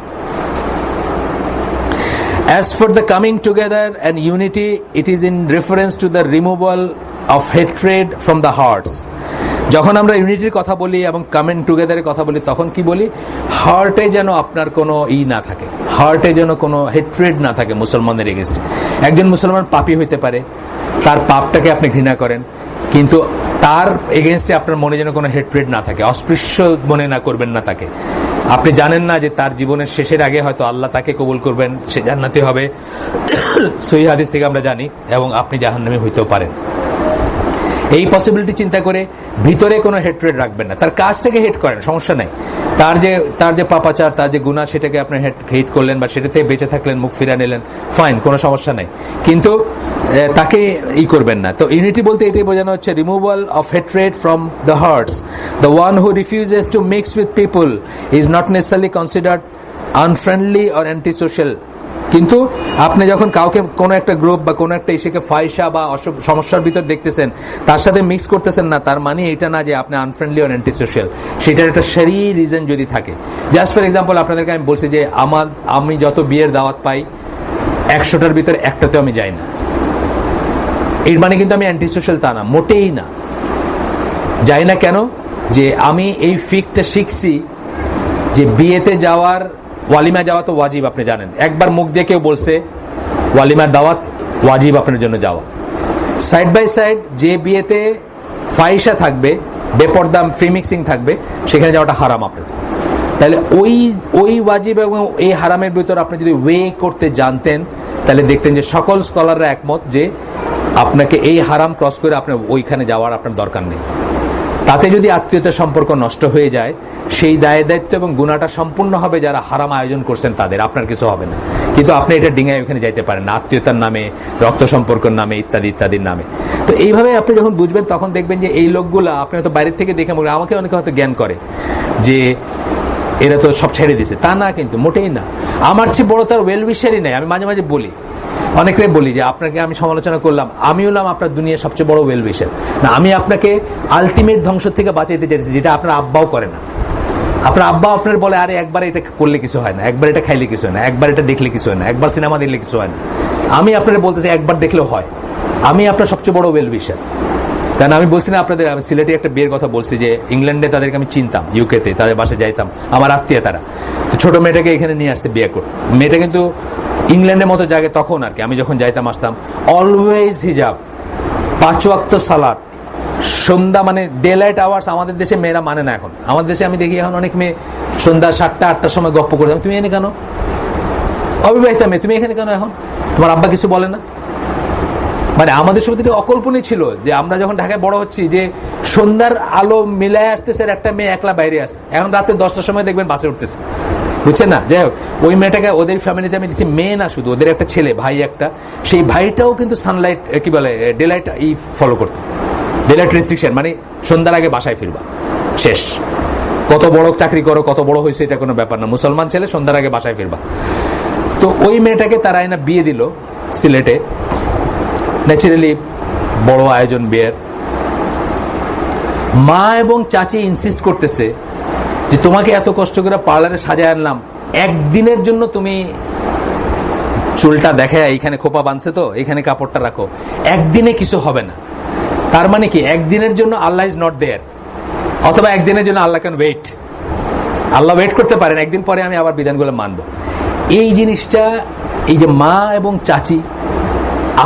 As for the coming together and unity, it is in reference to the removal of hatred from the hearts. যখন আমরা ইউনিটির কথা বলি এবং কামিং টুগেদারের কথা বলি, তখন কি বলি? হার্টে যেন আপনার কোনো না থাকে, হার্টে যেন কোনো হেট্রেড না থাকে মুসলমানদের এগেইনস্টে। একজন মুসলমান পাপী হইতে পারে, তার পাপটাকে আপনি ঘৃণা করেন, কিন্তু তার এগেইনস্টে আপনার মনে যেন কোনো হেট্রেড না থাকে, অস্পৃশ্য মনে না করবেন না তাকে। আপনি জানেন না যে তার জীবনের শেষের আগে হয়তো আল্লাহ তাকে কবুল করবেন, সে জান্নাতি হবে, সহিহ হাদিস থেকে আমরা জানি, এবং আপনি জাহান্নামী হইতেও পারেন। এই পসিবিলিটি চিন্তা করে ভিতরে কোনো হেট্রেড রাখবেন না। তার কাজটাকে হেট করেন, সমস্যা নেই, তার যে পাপাচার, তার যে গুনাহ, সেটাকে আপনি হেট করলেন বা সেটা থেকে বেঁচে থাকলেন, মুখ ফিরা নিলেন, ফাইন, কোনো সমস্যা নেই, কিন্তু তাকে করবেন না। তো ইউনিটি বলতে এটাই বোঝানো হচ্ছে removal of hatred from the hearts. The one who refuses to mix with people is not necessarily considered unfriendly or anti social. কিন্তু আপনি যখন কাউকে কোনো একটা গ্রুপ বা কোনো একটা ইস্যুকে ফায়সা বা সমস্যার ভিতর দেখতেছেন, তার সাথে মিক্স করতেছেন না, তার মানে এটা না যে আপনি আনফ্রেন্ডলি অর অ্যান্টি সোশ্যাল। সেটার একটা শরঈ রিজন যদি থাকে, জাস্ট ফর এক্সাম্পল আপনাদেরকে আমি বলছি যে আমি যত বিয়ের দাওয়াত পাই 100টার ভিতরে একটাতেও আমি যাই না, এর মানে কিন্তু আমি অ্যান্টি সোশ্যাল তা না, মোটেই না। যাই না কেন? যে আমি এই ফিকটা শিখছি যে বিয়েতে যাওয়ার ওয়ালিমা যাওয়া তো ওয়াজিব, আপনি জানেন। একবার মুখ দিয়ে কেউ বলছে ওয়ালিমার দাওয়াত ওয়াজিব আপনার জন্য যাওয়া। সাইড বাই সাইড যে বিয়েতে ফাহিশা থাকবে, বেপর্দা ফ্রি মিক্সিং থাকবে, সেখানে যাওয়াটা হারাম আপনার। তাহলে ওই ওয়াজিব এবং এই হারামের ভিতর আপনি যদি ওয়ে করতে জানতেন, তাহলে দেখতেন যে সকল স্কলাররা একমত যে আপনাকে এই হারাম ক্রস করে আপনার ওইখানে যাওয়ার আপনার দরকার নেই। তাতে যদি আত্মীয়তার সম্পর্ক নষ্ট হয়ে যায়, সেই দায় দায়িত্ব এবং গুনাহটা সম্পূর্ণ হবে যারা হারাম আয়োজন করছেন তাদের, আপনার কিছু হবে না। কিন্তু আপনি এটা ডিঙায় ওখানে যাইতে পারেন না, আত্মীয়তার নামে, রক্ত সম্পর্কের নামে, ইত্যাদি ইত্যাদির নামে। তো এইভাবে আপনি যখন বুঝবেন, তখন দেখবেন যে এই লোকগুলা আপনি হয়তো বাইরের থেকে দেখে, আমাকে অনেকে হয়তো জ্ঞান করে যে এরা তো সব ছেড়ে দিছে, তা না, কিন্তু মোটেই না। আমার চেয়ে বড় তার ওয়েল উইশারই নাই। আমি মাঝে মাঝে বলি, অনেকে বলি যে আপনাকে আমি সমালোচনা করলাম, আমি হলাম আপনার দুনিয়ার সবচেয়ে বড় ওয়েল উইশার না, আমি আপনাকে আলটিমেট ধ্বংস থেকে বাঁচাইতে চাইছি, যেটা আপনার আব্বাও করে না। আপনার আব্বা আপনার বলে, আরে একবার এটা করলে কিছু হয় না, একবার এটা খাইলে কিছু হয় না, একবার এটা দেখলে কিছু হয় না, একবার সিনেমা দেখলে কিছু হয় না। আমি আপনার বলতেছি একবার দেখলেও হয়। আমি আপনার সবচেয়ে বড় ওয়েল উইশার। কারণ আমি বলছি না আপনাদের, আমি সিলেটে একটা বিয়ের কথা বলছি যে ইংল্যান্ডে তাদেরকে আমি চিনতাম, ইউকেতে তাদের বাসায় যাইতাম, আমার আত্মীয় তারা। ছোট মেয়েটাকে এখানে নিয়ে আসছে বিয়ে করে। মেয়েটা কিন্তু ইংল্যান্ডের মতো জায়গায় তখন আর কি, আমি যখন যাইতাম আসতাম, অলওয়েজ হিজাব, 5 ওয়াক্ত সালাত, সন্ধ্যা মানে ডে লাইট আওয়ার্স। আমাদের দেশে মেয়েরা মানে না এখন। আমাদের দেশে আমি দেখি এখন অনেক মেয়ে সন্ধ্যা 7টা 8টার সময় গপ্প করে, তুমি এখানে কেন? অবিবাহিতা মেয়ে, তুমি এখানে কেন এখন? তোমার আব্বা কিছু বলে না? মানে আমাদের সময় অকল্পনীয় ছিল যে আমরা যখন ঢাকায় বড় হচ্ছি, যে সন্ধ্যার আলো মিলায় আসতেছে, একটা মেয়ে একলা বাইরে আসে। এখন রাতে 10টার সময় দেখবেন বাসে উঠতেছে, বুঝছেন না? যাই হোক, ওই মেয়েটাকে ওদের ফ্যামিলিতে আমি দিচ্ছি, মেয়ে না শুধু, ওদের একটা ছেলে, ভাই একটা। সেই ভাইটাও কিন্তু সানলাইট কি বলে ডেলাইট ফলো করতো, ডেলাইট রেস্ট্রিকশন, মানে সন্ধ্যার আগে বাসায় ফিরবা, শেষ। কত বড় চাকরি করো, কত বড় হয়েছে, এটা কোনো ব্যাপার না, মুসলমান ছেলে সন্ধ্যার আগে বাসায় ফিরবা। তো ওই মেয়েটাকে তারা এনে বিয়ে দিল সিলেটে, ন্যাচারালি বড় আয়োজন বিয়ের। মা এবং চাচি ইনসিস্ট করতেছে যে তোমাকে এত কষ্ট করে পার্লারে সাজায় আনলাম, একদিনের জন্য তুমি চুলটা দেখে এইখানে খোপা বাঁধছে, তো এইখানে কাপড়টা রাখো, একদিনে কিছু হবে না। তার মানে কি, একদিনের জন্য আল্লাহ ইজ নট দেয়ার, অথবা একদিনের জন্য Allah can wait. Allah wait করতে পারেন, একদিন পরে আমি আবার বিধানগুলো মানব। এই জিনিসটা, এই যে মা এবং চাচি,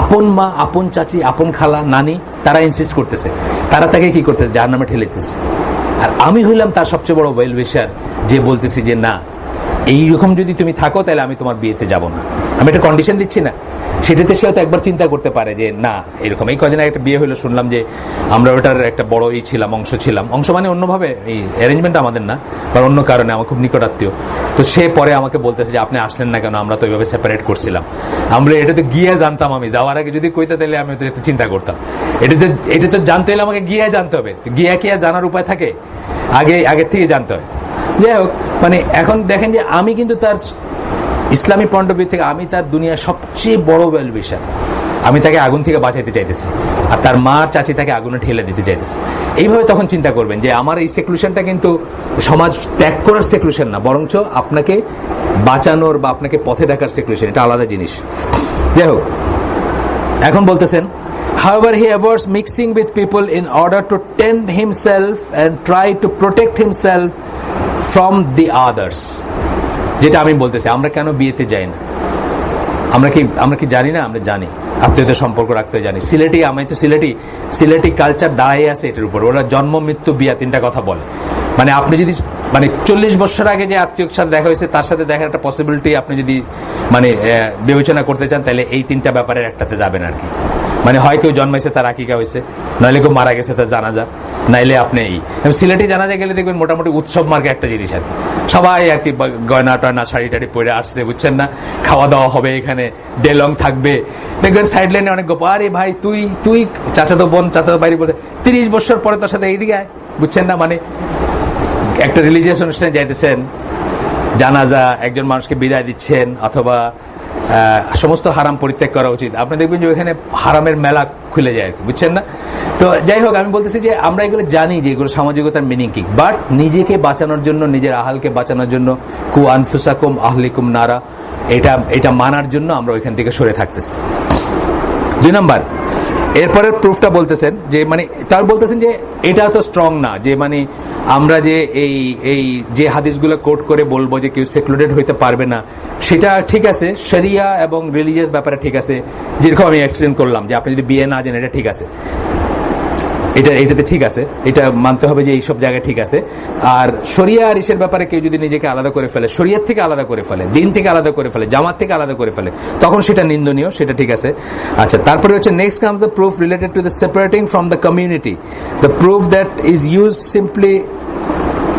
আপন মা, আপন চাচি, আপন খালা, নানি, তারা ইনসিস্ট করতেছে, তারা তাকে কি করতেছে, জাহান্নামে ঠেলে দিতেছে। আর আমি হইলাম তার সবচেয়ে বড় ওয়েল উইশার, যে বলতেছি যে না, এইরকম যদি তুমি থাকো তাহলে আমি তোমার বিয়েতে যাব না। আমি একটা কন্ডিশন দিচ্ছি না, সেটাতে সে হয়তো একবার চিন্তা করতে পারে যে না, এরকম। এই কদিন একটা বিয়ে হলো, শুনলাম যে আমরা ওটার একটা বড় ছিলাম, অংশ ছিলাম। অংশ মানে অন্যভাবে, এই অ্যারেঞ্জমেন্ট আমাদের না, বা অন্য কারণে, আমার খুব নিকট আত্মীয়। তো সে পরে আমাকে বলতেছে যে আপনি আসলেন না কেন, আমরা তো ওইভাবে সেপারেট করছিলাম। আমরা এটাতে গিয়ে জানতাম, আমি যাওয়ার আগে যদি কইতে, তাহলে আমি তো একটু চিন্তা করতাম। এটা তো জানতে হলে আমাকে গিয়ে জানতে হবে, গিয়ে কি আর জানার উপায় থাকে? আগের থেকে জানতে হয়। যাই হোক, মানে এখন দেখেন যে আমি কিন্তু তার ইসলামী পয়েন্ট অফ ভিউ থেকে আমি তার দুনিয়ার সবচেয়ে বড় ওয়েল উইশার। আমি তাকে আগুন থেকে বাঁচাইতে চাইতেছি, আর তার মা চাচি তাকে আগুনে ঠেলে দিতে চাইতেছে। এইভাবে তখন চিন্তা করবেন যে আমার এই সেকুলেশনটা কিন্তু সমাজ ত্যাগ করার সেকুলেশন না, বরঞ্চ আপনাকে বাঁচানোর বা আপনাকে পথে ডাকার সেকুলেশন, এটা আলাদা জিনিস। যাই হোক, এখন বলতেছেন, however he avoids mixing with people in order to tend himself and try to protect himself from the others. যেটা আমি বলতেছি, আমরা কেন বিয়েতে যাই না? আমরা কি জানি না? আমরা জানি, আত্মীয়তার সম্পর্ক রাখতে জানি। আমি তো সিলেটি কালচার দাঁড়াই আছে এটার উপর। ওরা জন্ম, মৃত্যু, বিয়া, 3টা কথা বলে। মানে আপনি যদি 40 বছর আগে যে আত্মীয়র সাথে দেখা হয়েছে, তার সাথে দেখার একটা পসিবিলিটি আপনি যদি বিবেচনা করতে চান, তাহলে এই 3টা ব্যাপারের একটাতে যাবেন আর কি। মানে হয় কেউ জন্মাইছে, তার আকিকা হয়েছে, নইলে কেউ মারা গেছে, তার জানাজা, নাইলে আপনি সিলেটি জানাজা গেলে দেখবেন মোটামুটি উৎসব মার্কে একটা জিনিস আর কি। সবাই আর কি গয়না টয়না, শাড়ি টাড়ি পরে আসছে, বুঝছেন না? খাওয়া দাওয়া হবে এখানে, ডেলং থাকবে। দেখবেন সাইড লাইনে অনেক গল্প, আরে ভাই তুই চাচাতো বোন, চাচাতো বাইরে বলতে 30 বছর পরে তার সাথে এইদিকে আয়, বুঝছেন না? মানে একটা রিলিজিয়াস অনুষ্ঠানে যাইতেছেন, জানাজা, একজন মানুষকে বিদায় দিচ্ছেন, অথবা সমস্ত হারাম পরিত্যাগ করা উচিত। আপনি দেখবেন যে ওইখানে হারামের মেলা খুলে যায় আর কি, বুঝছেন না? তো যাই হোক, আমি বলতেছি যে আমরা এগুলো জানি যে এগুলো সামাজিকতার মিনিং কি, বাট নিজেকে বাঁচানোর জন্য, নিজের আহালকে বাঁচানোর জন্য, কু আনফুসাকুম আহলিকুম নারা, এটা মানার জন্য আমরা ওইখান থেকে সরে থাকতেছি। 2 নম্বর, এরপরের প্রুফটা বলতেছেন যে মানে তার বলতেছেন যে এটা তো স্ট্রং না, যে মানে আমরা যে এই এই যে হাদিসগুলো কোট করে বলবো যে কেউ সেকুলারেট হইতে পারবে না, সেটা ঠিক আছে শরিয়া এবং রিলিজিয়াস ব্যাপারে ঠিক আছে, যেরকম আমি এক্সপ্লেন করলাম যে আপনি যদি বিয়ে না জানেন এটা ঠিক আছে, এটাতে ঠিক আছে, এটা মানতে হবে যে এইসব জায়গায় ঠিক আছে। আর শরিয়া আর ইসের ব্যাপারে কেউ যদি নিজেকে আলাদা করে ফেলে, শরিয়ত থেকে আলাদা করে ফেলে, দিন থেকে আলাদা করে ফেলে, জামাত থেকে আলাদা করে ফেলে, তখন সেটা নিন্দনীয়, সেটা ঠিক আছে। আচ্ছা, তারপরে হচ্ছে next comes the proof related to the separating from the community, the proof that is use simply,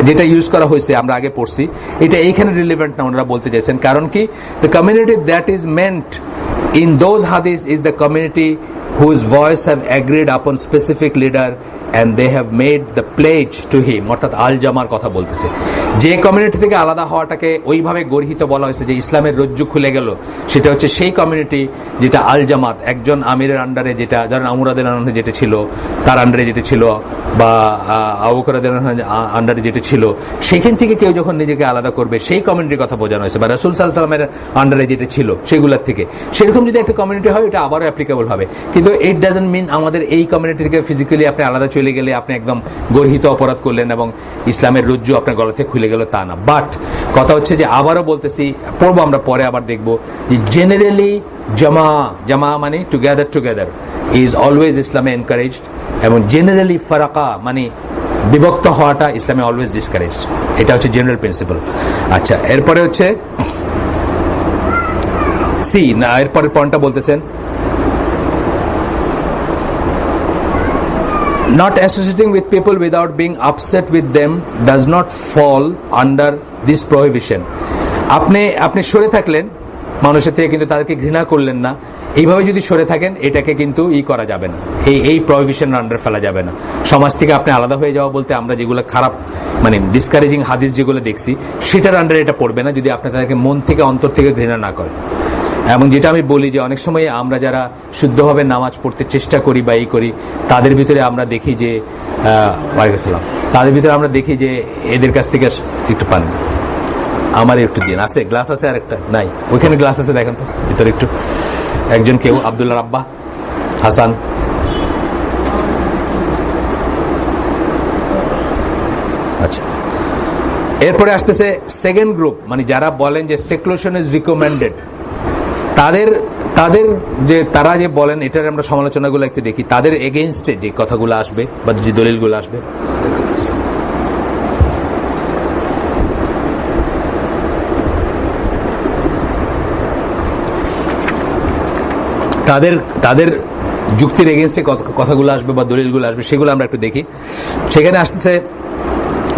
যেটা ইউজ করা হয়েছে আমরা আগে পড়ছি, এটা এইখানে রিলেভেন্ট না ওনারা বলতে চাইছেন। কারণ কি, the community that is meant in those hadiths is the community whose voice have agreed upon specific leader and they have made the pledge to him, অর্থাৎ আল জামার কথা বলতেছে। যে কমিউনিটি থেকে আলাদা হওয়াটাকে ওইভাবে গর্হিত বলা হয়েছে যে ইসলামের রজ্জু খুলে গেল, সেটা হচ্ছে সেই কমিউনিটি যেটা আল জামাত, একজন আমিরের আন্ডারে, যেটা ধরেন আমরাদের আন্ডারে যেটা ছিল, তার আন্ডারে যেটা ছিল, বা আবু বকরের আন্ডারে যেটা ছিল, সেইখান থেকে কেউ যখন নিজেকে আলাদা করবে সেই কমিউনিটির কথা বোঝানো হয়েছে, বা রাসূল সাল্লাল্লাহু আলাইহি ওয়াসাল্লামের আন্ডারে যেটা ছিল সেগুলোর থেকে। সেরকম যদি একটা কমিউনিটি হয় এটা আবারও অ্যাপ্লিকেবল হবে, কিন্তু ইট ডাজন্ট মিন আমাদের এই কমিউনিটি থেকে ফিজিক্যালি আপনি আলাদা চলে গেলে আপনি একদম গর্হিত অপরাধ করলেন এবং ইসলামের রজ্জু আপনার গলা থেকে খুলে গেল, তা না। বাট কথা হচ্ছে যে আবারও বলতেছি, পড়বো আমরা পরে আবার দেখবো যে জেনারেলি জামা মানে টুগেদার ইজ অলওয়েজ ইসলামে এনকারেজড, এবং জেনারেলি ফারাকা মানে বিভক্ত হওয়াটা ইসলামে অলওয়েজ ডিসকারেজড। এটা হচ্ছে জেনারেল প্রিন্সিপাল। আচ্ছা, এরপরে হচ্ছে এরপরের পয়েন্টটা বলতেছেন, not associating with people without being upset with them does not fall under this prohibition. আপনি সরে থাকলেন মানুষের থেকে, কিন্তু তাদেরকে ঘৃণা করলেন না, এইভাবে যদি সরে থাকেন এটাকে কিন্তু করা যাবে না, এই প্রহিবিশন আন্ডার ফেলা যাবে না। সমাজ থেকে আপনি আলাদা হয়ে যাওয়া বলতে আমরা যেগুলো খারাপ মানে ডিসকারেজিং হাদিস যেগুলো দেখছি সেটার আন্ডারে এটা পড়বে না, যদি আপনি তাদেরকে মন থেকে অন্তর থেকে ঘৃণা না করেন। এবং যেটা আমি বলি যে অনেক সময় আমরা যারা শুদ্ধভাবে নামাজ পড়তে চেষ্টা করি বা এই করি, তাদের ভিতরে আমরা দেখি যে এদের কাছ থেকে একটু পান, আমার একটু দিন আছে, গ্লাস আছে আর একটা নাই, ওইখানে গ্লাস আছে দেখেন তো ভিতরে একটু, একজন কেউ আব্দুল্লাহ রাব্বা হাসান। আচ্ছা, এরপরে আসতেছে সেকেন্ড গ্রুপ, মানে যারা বলেন যে সেকুলেশন ইজ রিকমেন্ডেড, তাদের যে তারা যে বলেন, এটার আমরা সমালোচনাগুলো একটু দেখি, তাদের এগেইনস্টে যে কথাগুলো আসবে বা যে দলিলগুলো আসবে। তাদের যুক্তির এগেইনস্টে কথাগুলো আসবে বা দলিলগুলো আসবে, সেগুলো আমরা একটু দেখি। সেখানে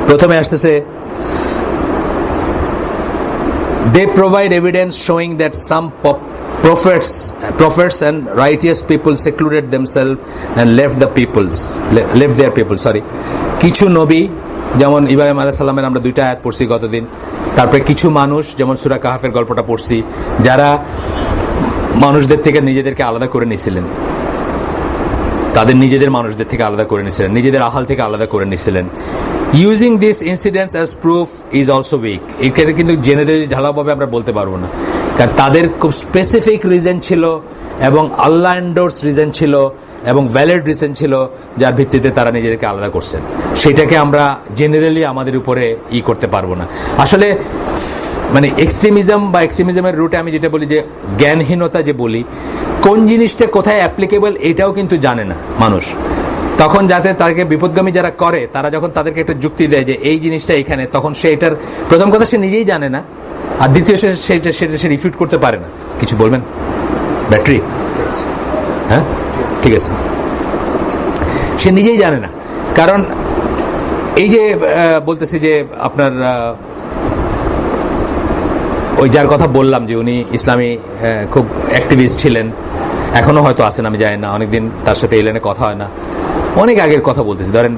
প্রথমে আসতেছে they provide evidence showing that some prophets and righteous people secluded themselves and left their people. কিছু নবী যেমন ইব্রাহিম আলাইহিস সালামের আমরা দুইটা আয়াত পড়ছি গতদিন, তারপরে কিছু মানুষ যেমন সূরা কাহফের গল্পটা পড়ছি, যারা মানুষদের থেকে নিজেদেরকে আলাদা করে নিয়েছিলেন, তাদের নিজেদের মানুষদের থেকে আলাদা করে নিয়েছিলেন, নিজেদের আহাল থেকে আলাদা করে নিয়েছিলেন। Using this incidents as proof is also weak. এখানে কিন্তু জেনারেলি ঢালাওভাবে আমরা বলতে পারবো না, কারণ তাদের খুব স্পেসিফিক রিজন ছিল এবং আল্লাহ এন্ডোর্স রিজন ছিল এবং ভ্যালিড রিজন ছিল, যার ভিত্তিতে তারা নিজেদেরকে আলাদা করছেন। সেটাকে আমরা জেনারেলি আমাদের উপরে করতে পারবো না। আসলে মানে এক্সট্রিমিজমের রুটে আমি যেটা বলি যে জ্ঞানহীনতা যে বলি, কোন জিনিসটা কোথায় অ্যাপ্লিকেবল এটাও কিন্তু জানে না মানুষ। তখন যাতে তাকে বিপদগামী যারা করে, তারা যখন তাদেরকে একটা যুক্তি দেয় যে এই জিনিসটা এখানে, তখন সে এটার প্রথম কথা সে নিজেই জানে না, আর দ্বিতীয় সেটা সে রিফিউট করতে পারে না। কিছু বলবেন? ব্যাটারি, হ্যাঁ ঠিক আছে, সে নিজেই জানে না। কারণ এই যে বলতেছি যে আপনার ওই যার কথা বললাম যে উনি ইসলামী খুব অ্যাক্টিভিস্ট ছিলেন, এখনো হয়তো আছেন, আমি জানি না, অনেকদিন তার সাথে এই লাইনে কথা হয় না, অনেক আগের কথা বলতেছি, ধরেন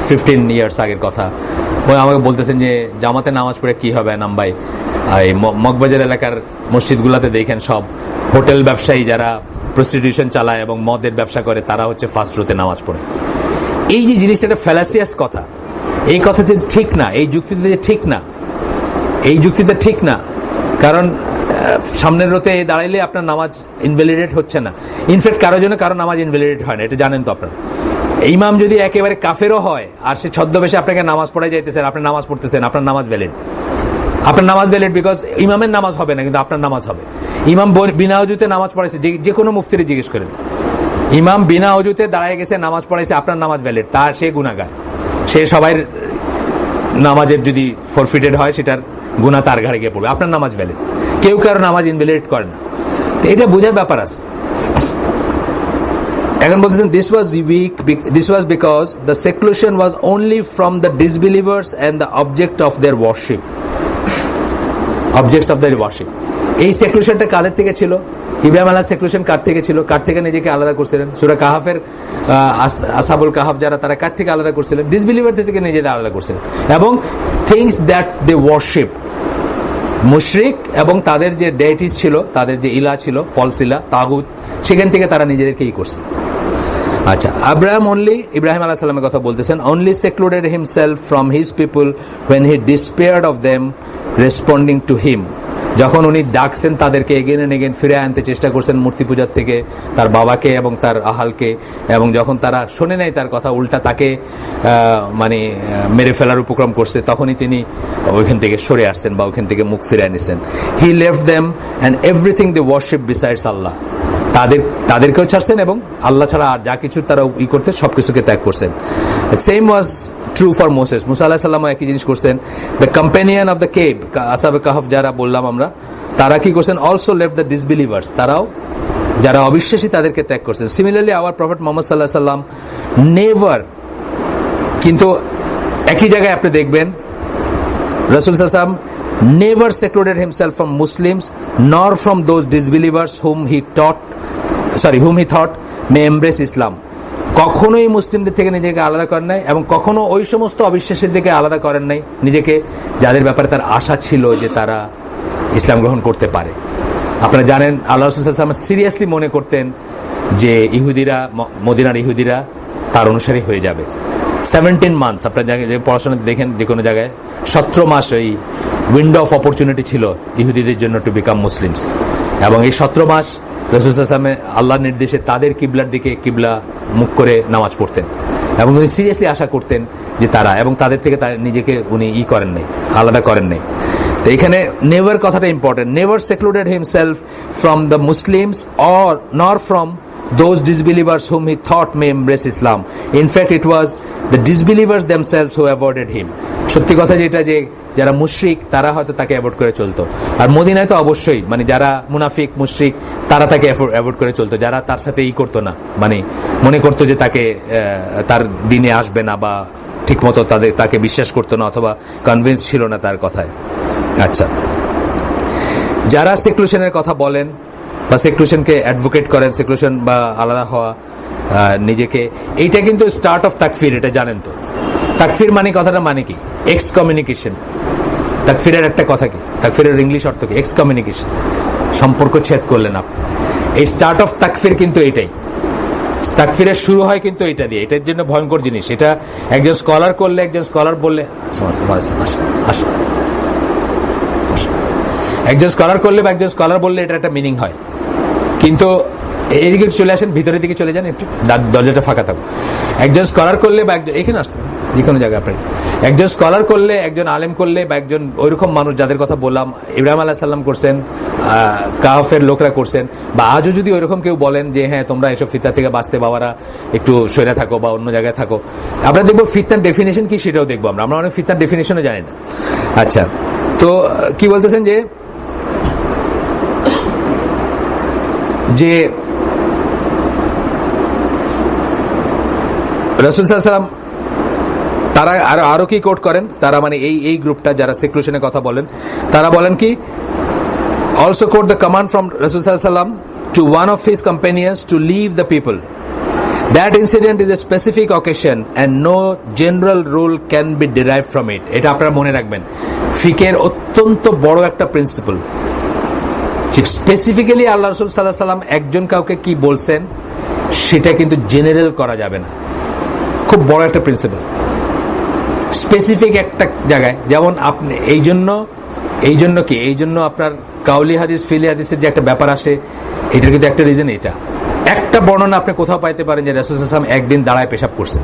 15 ইয়ার্স আগের কথা। ওই আমাকে বলতেছেন যে জামাতে নামাজ পড়ে কি হবে নাম্বাই, এই মগবাজার এলাকার মসজিদগুলোতে দেখেন সব হোটেল ব্যবসায়ী যারা প্রস্টিটিউশন চালায় এবং মদের ব্যবসা করে, তারা হচ্ছে ফার্স্ট রোতে নামাজ পড়ে। এই যে জিনিসটা একটা ফ্যালাসিয়াস কথা, এই কথা যে ঠিক না, এই যুক্তিতে ঠিক না, কারণ সামনের রোতে দাঁড়াইলে আপনার নামাজ ইনভ্যালিডেট হচ্ছে না। ইনফ্যাক্ট কারোর জন্য কারো নামাজ ইনভ্যালিডেট হয় না, এটা জানেন তো আপনারা। ইমাম যদি একেবারে কাফেরও হয় আর সে ছদ্মবেশে আপনাকে নামাজ পড়াই যাইতেছেন, আপনি নামাজ পড়তেছেন, আপনার নামাজ ভ্যালিড। আপনার নামাজ ভ্যালিড বিকজ ইমামের নামাজ হবে না, কিন্তু আপনার নামাজ হবে। ইমাম বিনা অজুতে নামাজ পড়াইছে, যে কোনো মুফতিরে জিজ্ঞেস করেন, ইমাম বিনা অজুতে দাঁড়ায় গেছে নামাজ পড়াইছে, আপনার নামাজ ভ্যালিড, তার সে গুনাহগার। সে সবাই নামাজের যদি ফরফিটেড হয় সেটার গুনাহ তার ঘাড়ে গিয়ে পড়বে, আপনার নামাজ ভ্যালিড। কেউ কারো নামাজ ইনভ্যালিড করে না, তো এটা বোঝার ব্যাপার আছে। এখন বলতেছেন this was because the seclusion was only from the disbelievers and the objects of their worship. এই সেক্লুশনটা কাদের থেকে ছিল? ইব্রাহিম আলাইহিস সেক্লুশন কার থেকে ছিল? কার থেকে নিজেকে আলাদা করছিলেন? সূরা কাহাফের আসহাবুল কাহাফ যারা, তারা কার থেকে আলাদা করছিলেন? ডিসবিলিভারদের থেকে নিজেদের আলাদা করছিলেন। এবং থিংস দ্যাট দে ওয়ারশিপ, মুশরিক এবং তাদের যে ডেইটিস ছিল, তাদের যে ইলা ছিল, ফলস ইলা, তাগুত, সেখান থেকে তারা নিজেদেরকে করছে। আচ্ছা, ইব্রাহিম আলাইহিস সালামের কথা বলতেছেন, only secluded himself from his people when he despaired of them responding to him. যখন উনি ডাকছেন তাদেরকে এগেন এন্ড এগেন ফিরে আনতে চেষ্টা করছেন মূর্তি পূজার থেকে, তার বাবাকে এবং তার আহালকে, এবং যখন তারা শোনে নাই তার কথা, উল্টা তাকে মেরে ফেলার উপক্রম করছে, তখনই তিনি ওইখান থেকে সরে আসতেন বা ওইখান থেকে মুখ ফিরে আনিছেন। He left them and everything they worship besides Allah. তাদেরকেও ছাড়ছেন এবং আল্লাহ ছাড়া আর যা কিছু তারা করতে সবকিছুকে ত্যাগ করছেন। Same was true for Moses. মুসা আলাইহিস সালাম একই জিনিস করছেন। The companion of the cave, আসহাবে কাহফ যারা বললাম আমরা, তারা কি করছেন? অলসো লেফট দ্য ডিসবিলিভার্স, তারাও যারা অবিশ্বাসী তাদেরকে ত্যাগ করছেন। সিমিলারলি আওয়ার প্রফেট মুহাম্মদ সাল্লাল্লাহু আলাইহি ওয়াসাল্লাম নেভার, কিন্তু একই জায়গায় আপনি দেখবেন রাসূল সাল্লাল্লাহু আলাইহি ওয়াসাল্লাম never secluded himself from Muslims nor from those disbelievers whom he thought may embrace Islam. কখনোই মুসলিমদের থেকে নিজেকে আলাদা করেন নাই এবং কখনো ওই সমস্ত অবিশ্বাসীর দিকে আলাদা করেন নাই নিজেকে যাদের ব্যাপারে তার আশা ছিল যে তারা ইসলাম গ্রহণ করতে পারে। আপনারা জানেন আল্লাহ রাসূল সাল্লাল্লাহু আলাইহি ওয়াসাল্লাম সিরিয়াসলি মনে করতেন যে মদিনার ইহুদিরা তার অনুসারী হয়ে যাবে। 17 মান্থস, আপনারা পড়াশোনা দেখেন যে কোনো জায়গায় 17 মাস ওই উইন্ডো অফ অপরচুনিটি ছিল ইহুদিদের জন্য টু বিকাম মুসলিমস। এবং এই 17 মাস রাসূল সাল্লাল্লাহু আলাইহি ওয়াসাল্লাম আল্লাহর নির্দেশে তাদের কিবলার দিকে কিবলা মুখ করে নামাজ পড়তেন এবং উনি সিরিয়াসলি আশা করতেন যে তারা, এবং তাদের থেকে নিজেকে উনি করেন নাই, আলাদা করেন নাই। তো এখানে নেভার কথাটা important. Never secluded himself from the Muslims or nor from those disbelievers whom he thought may embrace Islam. In fact, it was the disbelievers themselves who avoided him. সত্যি কথা যেটা, যে যারা মুশরিক তারা হয়তো তাকে অ্যাভয়েড করে চলতো, আর মদিনায় তো অবশ্যই যারা মুনাফিক মুশরিক তারা তাকে অ্যাভয়েড করে চলতো, যারা তার সাথে করতো না, মনে করতো যে তাকে তার দিনে আসবে না বা ঠিক মতো তাকে বিশ্বাস করতো না অথবা কনভিন্স ছিল না তার কথায়। আচ্ছা, যারা সেক্লুশনের কথা বলেন বা সেক্লুশনকে অ্যাডভোকেট করেন, সেক্লুশন বা আলাদা হওয়া নিজেকে, এইটা কিন্তু স্টার্ট অফ তাকফির, এটা জানেন তো। তাকফির কথাটা কি? X communication. তাকফিরের একটা কথা কি? তাকফিরের ইংলিশ অর্থ কি? এক্স কমিউনিকেশন, সম্পর্ক ছেদ করলেন আপনি। এই স্টার্ট অফ তাকফির কিন্তু এটাই, তাকফিরের শুরু হয় কিন্তু এটা দিয়ে। এটার জন্য ভয়ঙ্কর জিনিস। এটা একজন স্কলার করলে, একজন স্কলার বললে, একজন স্কলার করলে বা একজন স্কলার বললে এটা একটা মিনিং হয়, কিন্তু এইদিকে চলে আসেন, ভিতরের দিকে চলে যান, একটু দরজাটা ফাঁকা থাকুক। একজন স্কলার করলে বা এখানে আসতে যে কোনো জায়গায় আপনার, একজন স্কলার করলে, একজন আলেম করলে বা একজন ওইরকম মানুষ যাদের কথা বললাম, ইব্রাহিম আলাইহিস সালাম করছেন, কাহফের লোকরা করছেন, বা আজও যদি ওইরকম কেউ বলেন যে হ্যাঁ তোমরা এসব ফিতনা থেকে বাঁচতে বাবারা একটু সরে থাকো বা অন্য জায়গায় থাকো, আমরা দেখবো ফিতনার ডেফিনেশন কি সেটাও দেখবো। আমরা অনেক ফিতনার ডেফিনেশনও জানি না। আচ্ছা, তো কি বলতেছেন যে রাসূল সাল্লাল্লাহু আলাইহি ওয়াসাল্লাম তারা আরো কি কোট করেন, তারা এই গ্রুপটা যারা সেক্লুশনের কথা বলেন, তারা বলেন কি, also quote the command from রাসূল সাল্লাল্লাহু আলাইহি ওয়াসাল্লাম to one of his companions to leave the people. That incident is a specific occasion and no general rule can be derive from it. এটা আপনারা মনে রাখবেন, ফিকের অত্যন্ত বড় একটা প্রিন্সিপাল। স্পেসিফিক্যালি আল্লাহ রাসূল সাল্লাল্লাহু আলাইহি ওয়াসাল্লাম একজন কাউকে কি বলছেন সেটা কিন্তু জেনারেল করা যাবে না। খুব বড় একটা প্রিন্সিপাল, স্পেসিফিক একটা জায়গায়। যেমন আপনি এই জন্য আপনার কাউলি হাদিস ফিলি হাদিসের যে একটা ব্যাপার আসে, এটার কিন্তু একটা রিজন এটা। একটা বর্ণনা আপনি কোথাও পাইতে পারেন যে রাসূল সাল্লাল্লাহু আলাইহি ওয়াসাল্লাম একদিন দাঁড়ায় পেশাব করছেন,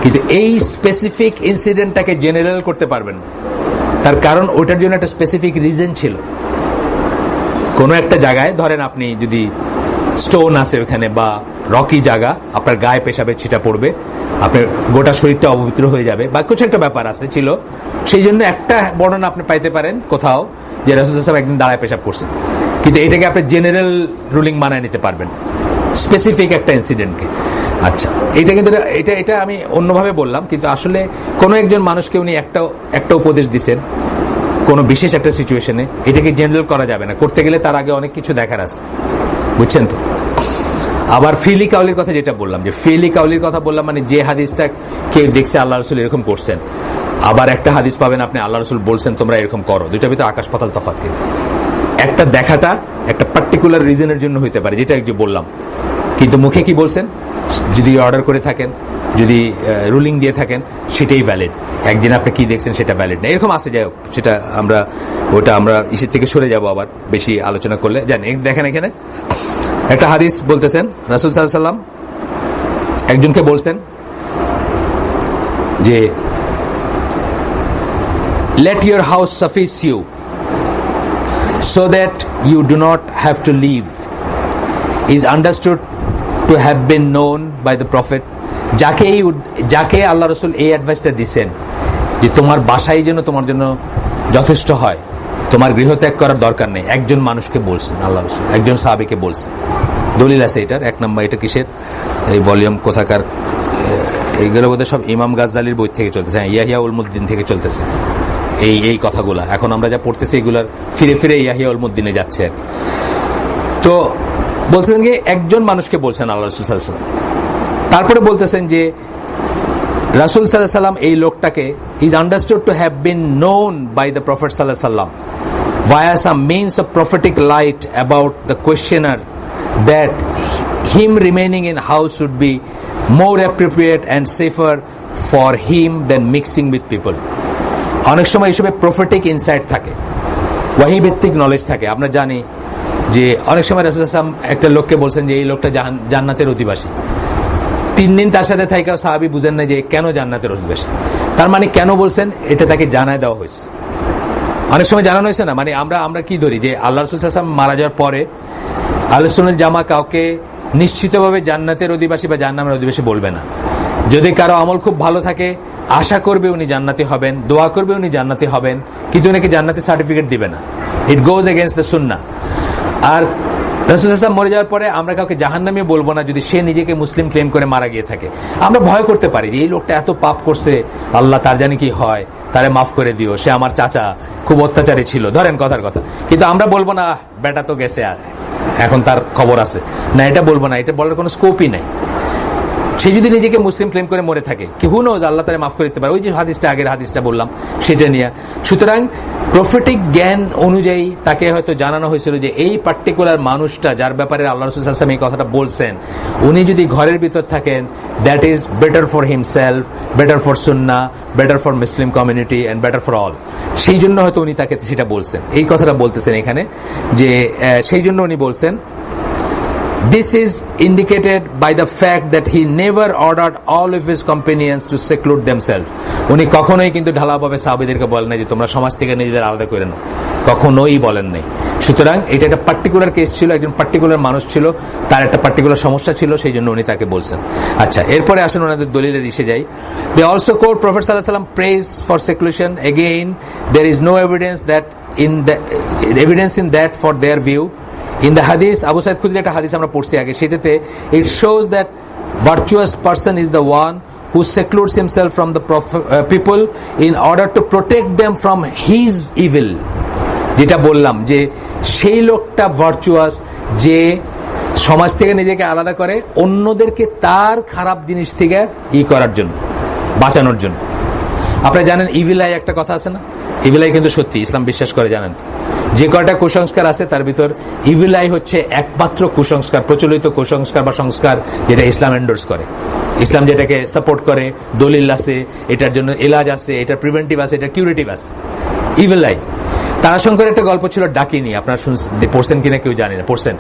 কিন্তু এই স্পেসিফিক ইনসিডেন্টটাকে জেনারেল করতে পারবেন না। তার কারণ ওটার জন্য একটা স্পেসিফিক রিজন ছিল। কোনো একটা জায়গায় ধরেন আপনি যদি স্টোন আছে ওখানে বা রকি জায়গা, আপনার গায়ে পেশাবের ছিটা পড়বে, আপনার গোটা শরীরটা অপবিত্র হয়ে যাবে বা কিছু একটা ব্যাপার আছে ছিল, সেই জন্য একটা বর্ণনা আপনি পাইতে পারেন কোথাও যে রাসূল সাল্লাল্লাহু আলাইহি ওয়াসাল্লাম একদিন দাঁড়ায় পেশাব করছেন, কিন্তু এটাকে আপনি জেনারেল রুলিং বানায় নিতে পারবেন স্পেসিফিক একটা ইনসিডেন্টকে। আচ্ছা, এটা কিন্তু এটা আমি অন্যভাবে বললাম, কিন্তু আসলে কোনো একজন মানুষকে উনি একটা উপদেশ দিচ্ছেন কোনো বিশেষ একটা সিচুয়েশনে, এটাকে জেনারেল করা যাবে না। করতে গেলে তার আগে অনেক কিছু দেখার আছে, বুঝছেন তো? আবার ফিলি কাউলির কথা যেটা বললাম, যে ফিলি কাউলির কথা বললাম মানে যে হাদিসটা কেউ দেখছে আল্লাহ রসুল এরকম করছেন, আবার একটা হাদিস পাবেন আপনি আল্লাহ রসুল বলছেন তোমরা এরকম করো, দুইটার ভিতরে আকাশ পাতাল তফাৎ। কিন্তু একটা দেখাটা একটা পার্টিকুলার রিজনের জন্য হইতে পারে, যেটা একটু বললাম, কিন্তু মুখে কি বলছেন, যদি অর্ডার করে থাকেন, যদি রুলিং দিয়ে থাকেন, সেটাই ভ্যালিড। একদিন আপনি কি দেখছেন সেটা ভ্যালিড না, এরকম আসে। যাই হোক, সেটা আমরা ইসের থেকে সরে যাব আবার বেশি আলোচনা করলে। জানি দেখেন এখানে একটা হাদিস বলতেছেন, রাসূল সাল্লাল্লাহু আলাইহি ওয়াসাল্লাম একজনকে বলছেন যে let your house suffice you so that you do not have to leave is understood to have been known by the prophet. যাকে আল্লাহ রসুল এই অ্যাডভাইসটা দিচ্ছেন যে তোমার বাসাই যেন তোমার জন্য যথেষ্ট হয়, তোমার গৃহত্যাগ করার দরকার নেই, একজন মানুষকে বলছেন আল্লাহ রসুল, একজন সাহাবীকে বলছেন। দলিল আছে এটার, এক নম্বর এটা কিসের, এই ভলিউম কোথাকার, এইগুলো বোধহয় সব ইমাম গাজ্জালির বই থেকে চলতেছে, ইয়াহিয়া উলমুদ্দিন থেকে চলতেছে এই কথাগুলা। এখন আমরা যা পড়তেছি এগুলার ফিরে ফিরে ইয়াহিয়া উলমুদ্দিনে যাচ্ছে। তো বলছেন যে একজন মানুষকে বলছেন আল্লাহ রাসূল সাল্লাল্লাহু আলাইহি ওয়াসাল্লাম, তারপরে বলতেছেন যে রাসূল সাল্লাল্লাহু আলাইহি ওয়াসাল্লাম এই লোকটাকে is understood to have been known by the prophet সাল্লাল্লাহু আলাইহি ওয়াসাল্লাম via some means of prophetic light about the questioner, that him remaining in house should be more appropriate and safer for him than mixing with people. অনেক সময় এসবে prophetic insight থাকে, ওয়াহি ভিত্তিক knowledge থাকে। আমরা জানি যে অনেক সময় রাসূল সাল্লাল্লাহু আলাইহি ওয়াসাল্লাম একটা লোককে বলছেন যে এই লোকটা জান্নাতের অধিবাসী। 3 দিন তার সাথে থাইকাও সাহাবী বুঝেন না যে কেন জান্নাতের অধিবাসী। তার মানে কেন বলছেন এটা তাকে জানায় দেওয়া হয়েছে। অনেক সময় জানানো হয়েছে না, মানে আমরা কি ধরি যে আল্লাহ রাসূল সাল্লাল্লাহু আলাইহি ওয়াসাল্লাম মারা যাওয়ার পরে আহলে সুন্নাত জামা কাউকে নিশ্চিতভাবে জান্নাতের অধিবাসী বা জাহান্নামের অধিবাসী বলবে না। যদি কারো আমল খুব ভালো থাকে, আশা করবে উনি জান্নাতি হবেন, দোয়া করবে উনি জান্নাতি হবেন, কিন্তু উনাকে জান্নাতের সার্টিফিকেট দিবে না। ইট গোজ এগেইনস্ট দ্য সুন্নাহ। আর রাসূল সাল্লাল্লাহু আলাইহি ওয়াসাল্লাম মরে যাওয়ার পরে আমরা কাউকে জাহান্নামী বলবো না যদি সে নিজেকে মুসলিম ক্লেম করে মারা গিয়ে থাকে। আমরা ভয় করতে পারি যে এই লোকটা এত পাপ করছে, আল্লাহ তার জানি কি হয়, তারে মাফ করে দিও, সে আমার চাচা, খুব অত্যাচারী ছিল, ধরেন কথার কথা। কিন্তু আমরা বলবো না বেটা তো গেছে আর এখন তার খবর আছে না, এটা বলবো না, এটা বলার কোনো স্কোপই নাই। সে যদি নিজেকে মুসলিম ক্লেম করে মরে থাকে, কি হু নোজ, আল্লাহ তারে মাফ করে দিতে পারে। ওই যে হাদিসটা, আগের হাদিসটা বললাম, সেটা নিয়ে। সুতরাং প্রফেটিক জ্ঞান অনুযায়ী তাকে হয়তো জানানো হয়েছিল যে এই পার্টিকুলার মানুষটা যার ব্যাপারে আল্লাহ রাসূল সাল্লাল্লাহু আলাইহি ওয়াসাল্লাম এই কথাটা বলছেন, উনি যদি ঘরের ভিতর থাকেন, that is better for himself, better for সুন্নাহ, better for Muslim community and better for all. সেই জন্য হয়তো উনি তাকে সেটা বলছেন, এই কথাটা বলতেছেন এখানে, যে সেই জন্য উনি বলছেন। This is indicated by the fact that he never ordered all of his companions to seclude themselves. উনি কখনোই কিন্তু ঢালাওভাবে সাহাবীদেরকে বলেন নাই যে তোমরা সমাজ থেকে নিজেদের আলাদা করে নাও, কখনোই বলেন নাই। সুতরাং এটা একটা পার্টিকুলার কেস ছিল, একজন পার্টিকুলার মানুষ ছিল, তার একটা পার্টিকুলার সমস্যা ছিল, সেই জন্য উনি তাকে বলছেন। আচ্ছা, এরপরে আসেন ওনাদের দলিলের এসে যাই। They also quote Prophet sallallahu alaihi wasallam praise for seclusion. Again, there is no evidence in that for their view. In the hadith, Abu Sa'id Khudri একটা হাদিস আমরা পড়ছি আগে, সেটাতে it shows that virtuous person is the one who secludes himself from the people in order to protect them from his evil. যেটা বললাম যে সেই লোকটা ভার্চুয়াস যে সমাজ থেকে নিজেকে আলাদা করে অন্যদেরকে তার খারাপ জিনিস থেকে করার জন্য, বাঁচানোর জন্য। আপনারা জানেন ইভিল আই একটা কথা আছে না, ইভিল আই কিন্তু সত্যি, ইসলাম বিশ্বাস করে, জানেন তো? যে কয়টা কুসংস্কার আছে তার ভিতর ইভিল আই হচ্ছে একমাত্র কুসংস্কার, প্রচলিত কুসংস্কার বা সংস্কার যেটা ইসলাম এন্ডোর্স করে, ইসলাম যেটাকে সাপোর্ট করে, দলিল আছে, এটার জন্য এলাজ আছে, এটা প্রিভেন্টিভ আছে, এটা কিউরেটিভ আছে, ইভিল আই। তারাশঙ্করের একটা গল্প ছিল ডাকিনী, আপনারা পড়ছেন কিনা কেউ জানি না, পড়ছেন?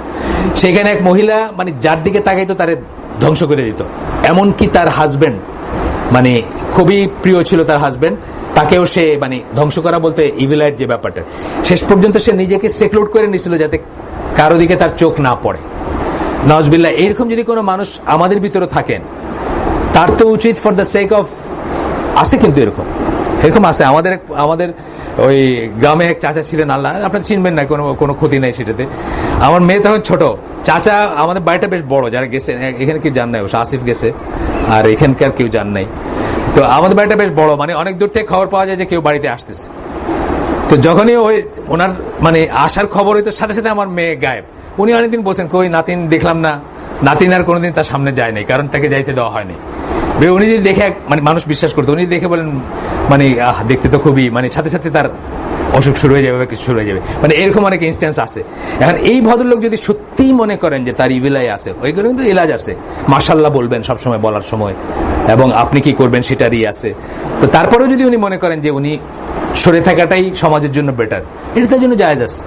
সেখানে এক মহিলা মানে যার দিকে তাকাইতো তারে ধ্বংস করে দিত, এমনকি তার হাজবেন্ড মানে খুবই প্রিয় ছিল তার হাজবেন্ড, তাকেও সে মানে ধ্বংস করা বলতে ইভিলাইট যে ব্যাপারটা, শেষ পর্যন্ত সে নিজেকে সেক্লুড করে নিয়েছিল যাতে কারো দিকে তার চোখ না পড়ে। নাউজুবিল্লাহ, এরকম যদি কোনো মানুষ আমাদের ভিতরে থাকেন, তার তো উচিত ফর দ্য সেক অফ, আছে কিন্তু এরকম আছে আমাদের ওই গ্রামে এক চাচা ছিলেন, আল্লাহ আপনারা চিনবেন না, কোনো ক্ষতি নাই সেটাতে। আমার মেয়ে তখন ছোট, চাচা আমাদের বাড়িটা বেশ বড়, যারা গেছে এখানে কেউ জান নাই, আসিফ গেছে আর এখানকার কেউ জান নাই। তো আমাদের বাড়িটা বেশ বড়, মানে অনেক দূর থেকে খবর পাওয়া যায় যে কেউ বাড়িতে আসতেছে। তো যখনই ওই ওনার মানে আসার খবর হইতো সাথে সাথে আমার মেয়ে গায়েব। উনি অনেকদিন বলছেন কই নাতিন দেখলাম না, নাতিন আর কোনোদিন তার সামনে যায় নাই, কারণ তাকে যাইতে দেওয়া হয়নি। উনি যদি দেখে মানে মানুষ বিশ্বাস করতো, উনি দেখে বলেন মানে দেখতে তো খুবই মানে সাথে সাথে তার অসুখ শুরু হয়ে যাবে বা কিছু শুরু হয়ে যাবে, মানে এরকম অনেক ইনস্ট্যান্স আছে। এখন এই ভদ্রলোক যদি সত্যিই মনে করেন যে তার ইভিলাই আছে, ওইগুলো কিন্তু ইলাজ আছে, মাশাল্লাহ বলবেন সবসময় বলার সময়, এবং আপনি কি করবেন সেটারই আছে। তো তারপরেও যদি উনি মনে করেন যে উনি সরে থাকাটাই সমাজের জন্য বেটার, এটা তার জন্য জায়েজ আছে,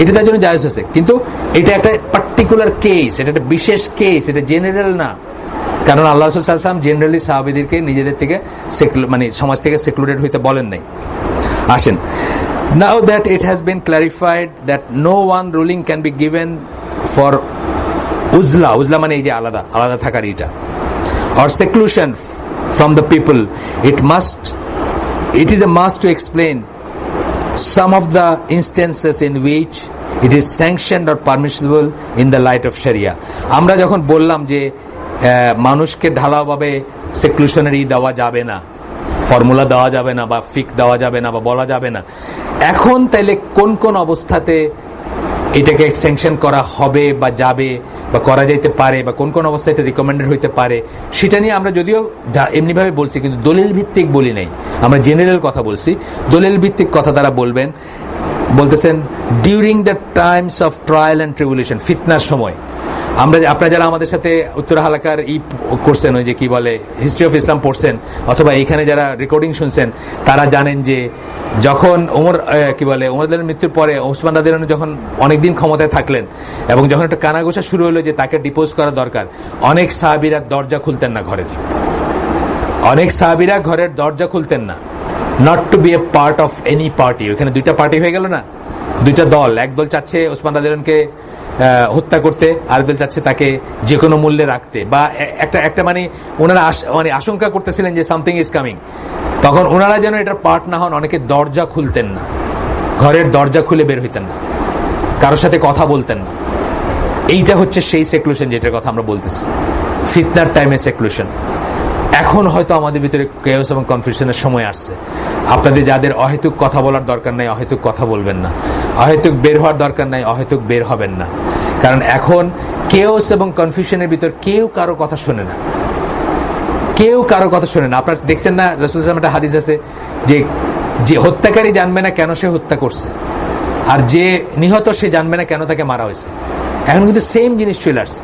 এটা তার জন্য জায়েজ আছে। কিন্তু এটা একটা পার্টিকুলার কেস, এটা একটা বিশেষ কেস, এটা জেনারেল না। কারণ আল্লাহ রাসূল সাল্লাল্লাহু আলাইহি ওয়াসাল্লাম জেনারেলি সাহাবীদেরকে নিজেদের থেকে মানে সমাজ থেকে সেক্লুডেড হইতে বলেন নাই। আসেন, now that it has been clarified that no one ruling can be given for uzla মানে এই যে আলাদা আলাদা থাকার এটা, or seclusion from the people, it is a must to explain some of the instances in which it is sanctioned or permissible in the light of Sharia. আমরা যখন বললাম যে মানুষকে ঢালাওভাবে সেক্লুশনের দেওয়া যাবে না, ফর্মুলা দেওয়া যাবে না বা ফিক দেওয়া যাবে না বা বলা যাবে না, এখন তাইলে কোন কোন অবস্থাতে এটাকে স্যাংশন করা হবে বা যাবে বা করা যাইতে পারে বা কোন কোন অবস্থায় এটা রিকমেন্ডেড হইতে পারে, সেটা নিয়ে আমরা যদিও এমনিভাবে বলছি কিন্তু দলিল ভিত্তিক বলি নাই, আমরা জেনারেল কথা বলছি। দলিল ভিত্তিক কথা তারা বলতেছেন during the times of trial and tribulation, ফিতনার সময়। আপনারা যারা আমাদের সাথে উত্তর হালাকার করছেন, ওই যে কি বলে হিস্ট্রি অফ ইসলাম পড়ছেন, অথবা এখানে যারা রেকর্ডিং শুনছেন, তারা জানেন যে যখন ওমর মৃত্যুর পরে ওসমান রাদিয়াল্লাহু আনহু যখন অনেকদিন ক্ষমতায় থাকলেন এবং যখন একটা কানাঘোষা শুরু হলো যে তাকে ডিপোজ করা দরকার, অনেক সাহাবীরা দরজা খুলতেন না ঘরের, ঘরের দরজা খুলতেন না, not to be a part of any party. ওখানে দুইটা পার্টি হয়ে গেল না, দুইটা দল, এক দল চাচ্ছে ওসমান রাদিয়াল্লাহু আনহুকে হত্যা করতে, আর দল চাচ্ছে তাকে যে কোনো মূল্যে রাখতে, বা একটা মানে ওনারা মানে আশঙ্কা করতেছিলেন যে সামথিং ইজ কামিং, তখন ওনারা যেন এটার পার্ট না হন, অনেকে দরজা খুলতেন না, ঘরের দরজা খুলে বের হইতেন না, কারোর সাথে কথা বলতেন না। এইটা হচ্ছে সেই সেক্লুশন যেটার কথা আমরা বলতেছি, ফিতনার টাইমে সেক্লুশন। এখন হয়তো আমাদের ভিতরে কেওস এবং কনফিউশনের সময় আসছে। আপনাদের যাদের অহেতুক কথা বলার দরকার নাই, অহেতুক কথা বলবেন না, অহেতুক বের হওয়ার দরকার নাই, অহেতুক বের হবেন না। কারণ এখন কেওস এবং কনফিউশনের ভিতর কেউ কারো কথা শোনে না, আপনারা দেখছেন না, রাসূলুল্লাহ সাল্লাল্লাহু আলাইহি ওয়াসাল্লাম একটা হাদিস আছে যে হত্যাকারী জানবে না কেন সে হত্যা করছে, আর যে নিহত সে জানবে না কেন তাকে মারা হয়েছে। এখন কিন্তু সেম জিনিস চলে আসছে,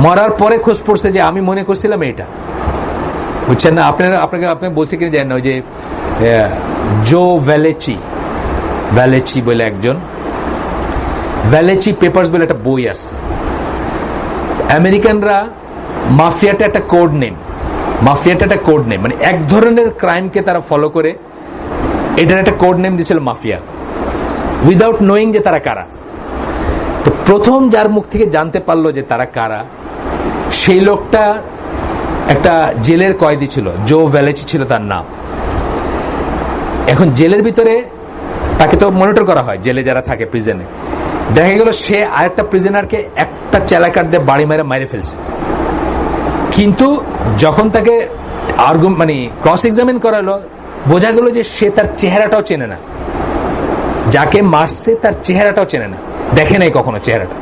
মরার পরে খোঁজ পড়ছে যে আমি মনে করছিলাম এইটা, বুঝছেন না? আপনাকে বলছি কিনা জানেন না, ওই যে জো ভ্যালেচি বলে একজন, ভ্যালেচি পেপারস বলে একটা বই আছে। আমেরিকানরা মাফিয়াটা একটা কোড নেম, মানে এক ধরনের ক্রাইমকে তারা ফলো করে এটার একটা কোড নেম দিয়েছিল মাফিয়া, উইদাউট নোয়িং যে তারা কারা। তো প্রথম যার মুখ থেকে জানতে পারলো যে তারা কারা, সেই লোকটা একটা জেলের কয়েদি ছিল, জো ভ্যালেচি ছিল তার নাম। এখন জেলের ভিতরে তাকে তো মনিটর করা হয়, জেলে যারা থাকে প্রিজনে, দেখা গেল সে আরেকটা প্রিজনারকে একটা চেলাকার দিয়ে বাড়ি মেরে ফেলছে। কিন্তু যখন তাকে মানে ক্রস এক্সামিন করালো, বোঝা গেল যে সে তার চেহারাটাও চেনে না, যাকে মারছে তার চেহারাটাও চেনে না, দেখে নাই কখনো চেহারাটা।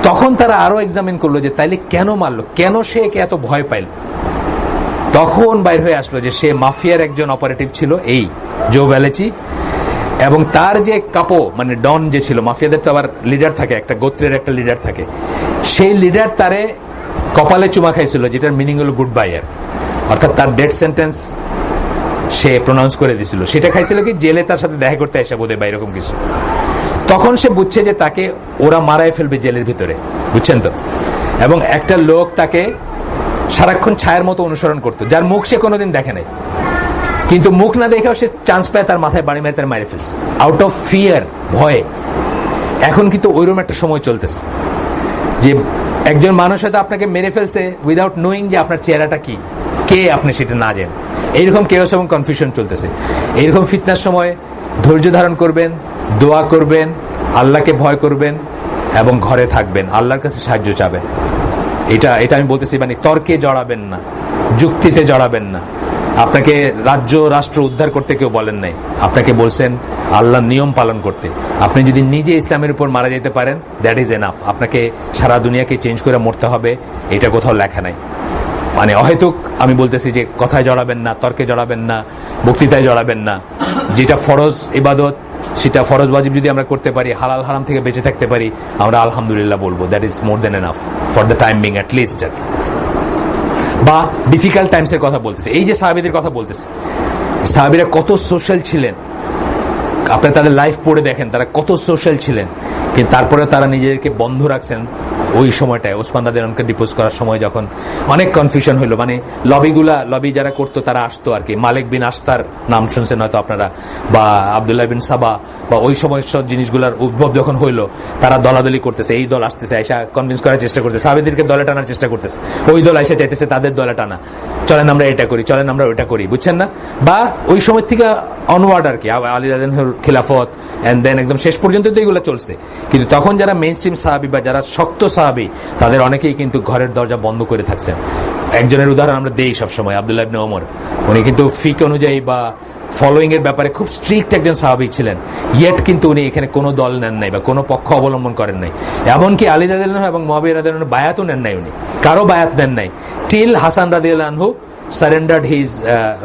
তখন তারা আরো এক্সামিন করলো যে তাইলে কেন মারলো, কেন সে একে এত ভয় পাইল। তখন বাইর হয়ে আসলো যে সে মাফিয়ার একজন অপারেটিভ ছিল, এই জো ভ্যালেচি, এবং তার যে কাপো মানে ডন যে ছিল, মাফিয়াদের তো আবার লিডার থাকে, একটা গোত্রের একটা লিডার থাকে, সেই লিডার তারে কপালে চুমা খাইছিল, যেটার মিনিং হলো গুড বাই, অর্থাৎ তার ডেথ সেন্টেন্স সে প্রোনাউন্স করে দিছিল। সেটা খাইছিল কি জেলে তার সাথে দেখা করতে এসে বোধহয় বা এরকম কিছু। তখন সে বুঝছে যে তাকে ওরা মারাই ফেলবে জেলের ভিতরে, বুঝছেন তো। এবং একটা লোক তাকে সারাক্ষণ ছায়ার মতো অনুসরণ করতো, যার মুখ সে কোনোদিন দেখে নাই, কিন্তু মুখ না দেখেও সে চান্স পায় তার মাথায় বাড়ি মেরে তার মারে ফেলছে আউট অফ ফিয়ার, ভয়ে। এখন কিন্তু ওইরকম একটা সময় চলতেছে যে একজন মানুষ হয়তো আপনাকে মেরে ফেলছে উইদাউট নোয়িং যে আপনার চেহারাটা কি, কে আপনি সেটা না জানেন। এইরকম কেওস এবং কনফিউশন চলতেছে। এইরকম ফিতনার সময় ধৈর্য ধারণ করবেন, দোয়া করবেন, আল্লাহকে ভয় করবেন এবং ঘরে থাকবেন, আল্লাহর কাছে সাহায্য চাবেন। এটা আমি বলতেছি, মানে তর্কে জড়াবেন না, যুক্তিতে জড়াবেন না। আপনাকে রাজ্য রাষ্ট্র উদ্ধার করতে কেউ বলেন নাই, আপনাকে বলছেন আল্লাহর নিয়ম পালন করতে। আপনি যদি নিজে ইসলামের উপর মারা যেতে পারেন, দ্যাট ইজ এনাফ। আপনাকে সারা দুনিয়াকে চেঞ্জ করে মরতে হবে এটা কোথাও লেখা নাই। মানে অহেতুক আমি বলতেছি যে কথায় জড়াবেন না, তর্কে জড়াবেন না, বক্তৃতায় জড়াবেন না। যেটা ফরজ ইবাদত, সেটা ফরজ ওয়াজিব যদি আমরা করতে পারি, হালাল হারাম থেকে বেঁচে থাকতে পারি, আমরা আলহামদুলিল্লাহ বলবো। That is more than enough for the time being, at least. বা ডিফিকাল্ট টাইমস এর কথা বলতেছে, এই যে সাহাবীদের কথা বলতেছে, সাহাবীরা কত সোশ্যাল ছিলেন। আপনি তাদের লাইফ পড়ে দেখেন তারা কত সোশ্যাল ছিলেন, কিন্তু তারপরে তারা নিজেদেরকে বন্ধ রাখছেন। ওই সময়টায় ওসমান রাদিয়াল্লাহু আনহু ডিপোজ করার সময় যখন অনেক কনফিউশন হইল, মানে লবি যারা করতো তারা আসতো আর কি। মালিক বিন আশতার নাম শুনছেন হয়তো আপনারা, বা আব্দুল্লাহ বিন সাবা, বা ওই সময় সব জিনিসগুলোর উদ্ভব যখন হইলো, তারা দলাদলি করতেছে, এই দল আসতেছে, আয়সা কনভিন্স করার চেষ্টা করতেছে, সাহাবীদেরকে দলে টানার চেষ্টা করতেছে, ওই দল আয়সা চাইতেছে তাদের দলে টানা, চলেন আমরা এটা করি, চলেন আমরা ওইটা করি, বুঝছেন না। বা ওই সময় থেকে অনওয়ার্ড আর কি, আলী রাদিয়াল্লাহু আনহুর খিলাফত এন্ড দেন একদম শেষ পর্যন্ত তো এগুলো চলছে। কিন্তু তখন যারা মেইন স্ট্রিম সাহাবী বা যারা শক্ত সাহাবী, তাদের অনেকেই কিন্তু ঘরের দরজা বন্ধ করে থাকছেন। একজনের উদাহরণ আমরা দেই সবসময়, আব্দুল্লাহ ইবনে ওমর। উনি কিন্তু ফিক অনুযায়ী বা ফলোইং এর ব্যাপারে খুব স্ট্রিক্ট একজন সাহাবী ছিলেন, ইয়েট কিন্তু উনি এখানে কোনো দল নেন নাই বা কোনো পক্ষ অবলম্বন করেন নাই। এমনকি আলী রাদিয়াল্লাহু আনহু এবং মুআবিয়া রাদিয়াল্লাহু আনহু বায়াতও নেন নাই, উনি কারো বায়াত নেন নাই, টিল হাসান রাদিয়াল্লাহু আনহু surrendered his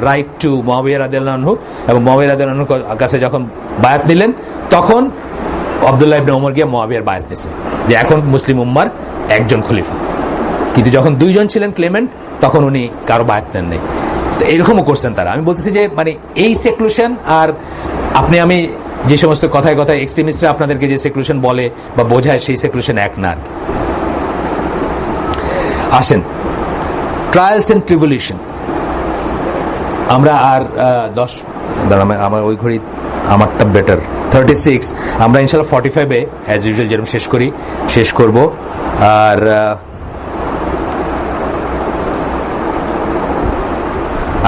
right two Muawiya রাদিয়াল্লাহু আনহু। এবং মুআবিয়া রাদিয়াল্লাহু আনহুর কাছে যখন বায়াত নিলেন, তখন আব্দুল্লাহ ইবনে ওমর গিয়ে মুআবিয়ার বায়াত নিয়েছেন যে এখন মুসলিম উম্মার একজন খলিফা। কিন্তু যখন দুইজন ছিলেন ক্লেমেন্ট, তখন উনি কারো বায়াত নেন নাই। তো এরকমও করছেন তারা। আমি বলতেছি যে মানে এই সেক্লুশন আর আমি যে সমস্ত কথায় কথায় এক্সট্রিমিস্টরা আপনাদেরকে যে সেক্লুশন বলে বা বোঝায়, সেই সেক্লুশন এক না আর কি। আসেন, ট্রায়ালস এন্ড ট্রিবুলেশন। আমরা আর 10 আমার ওই ঘড়ি আমারটা বেটার 36, আমরা ইনশাল্লাহ 45-এ অ্যাজ ইউজুয়াল যেরকম শেষ করব। আর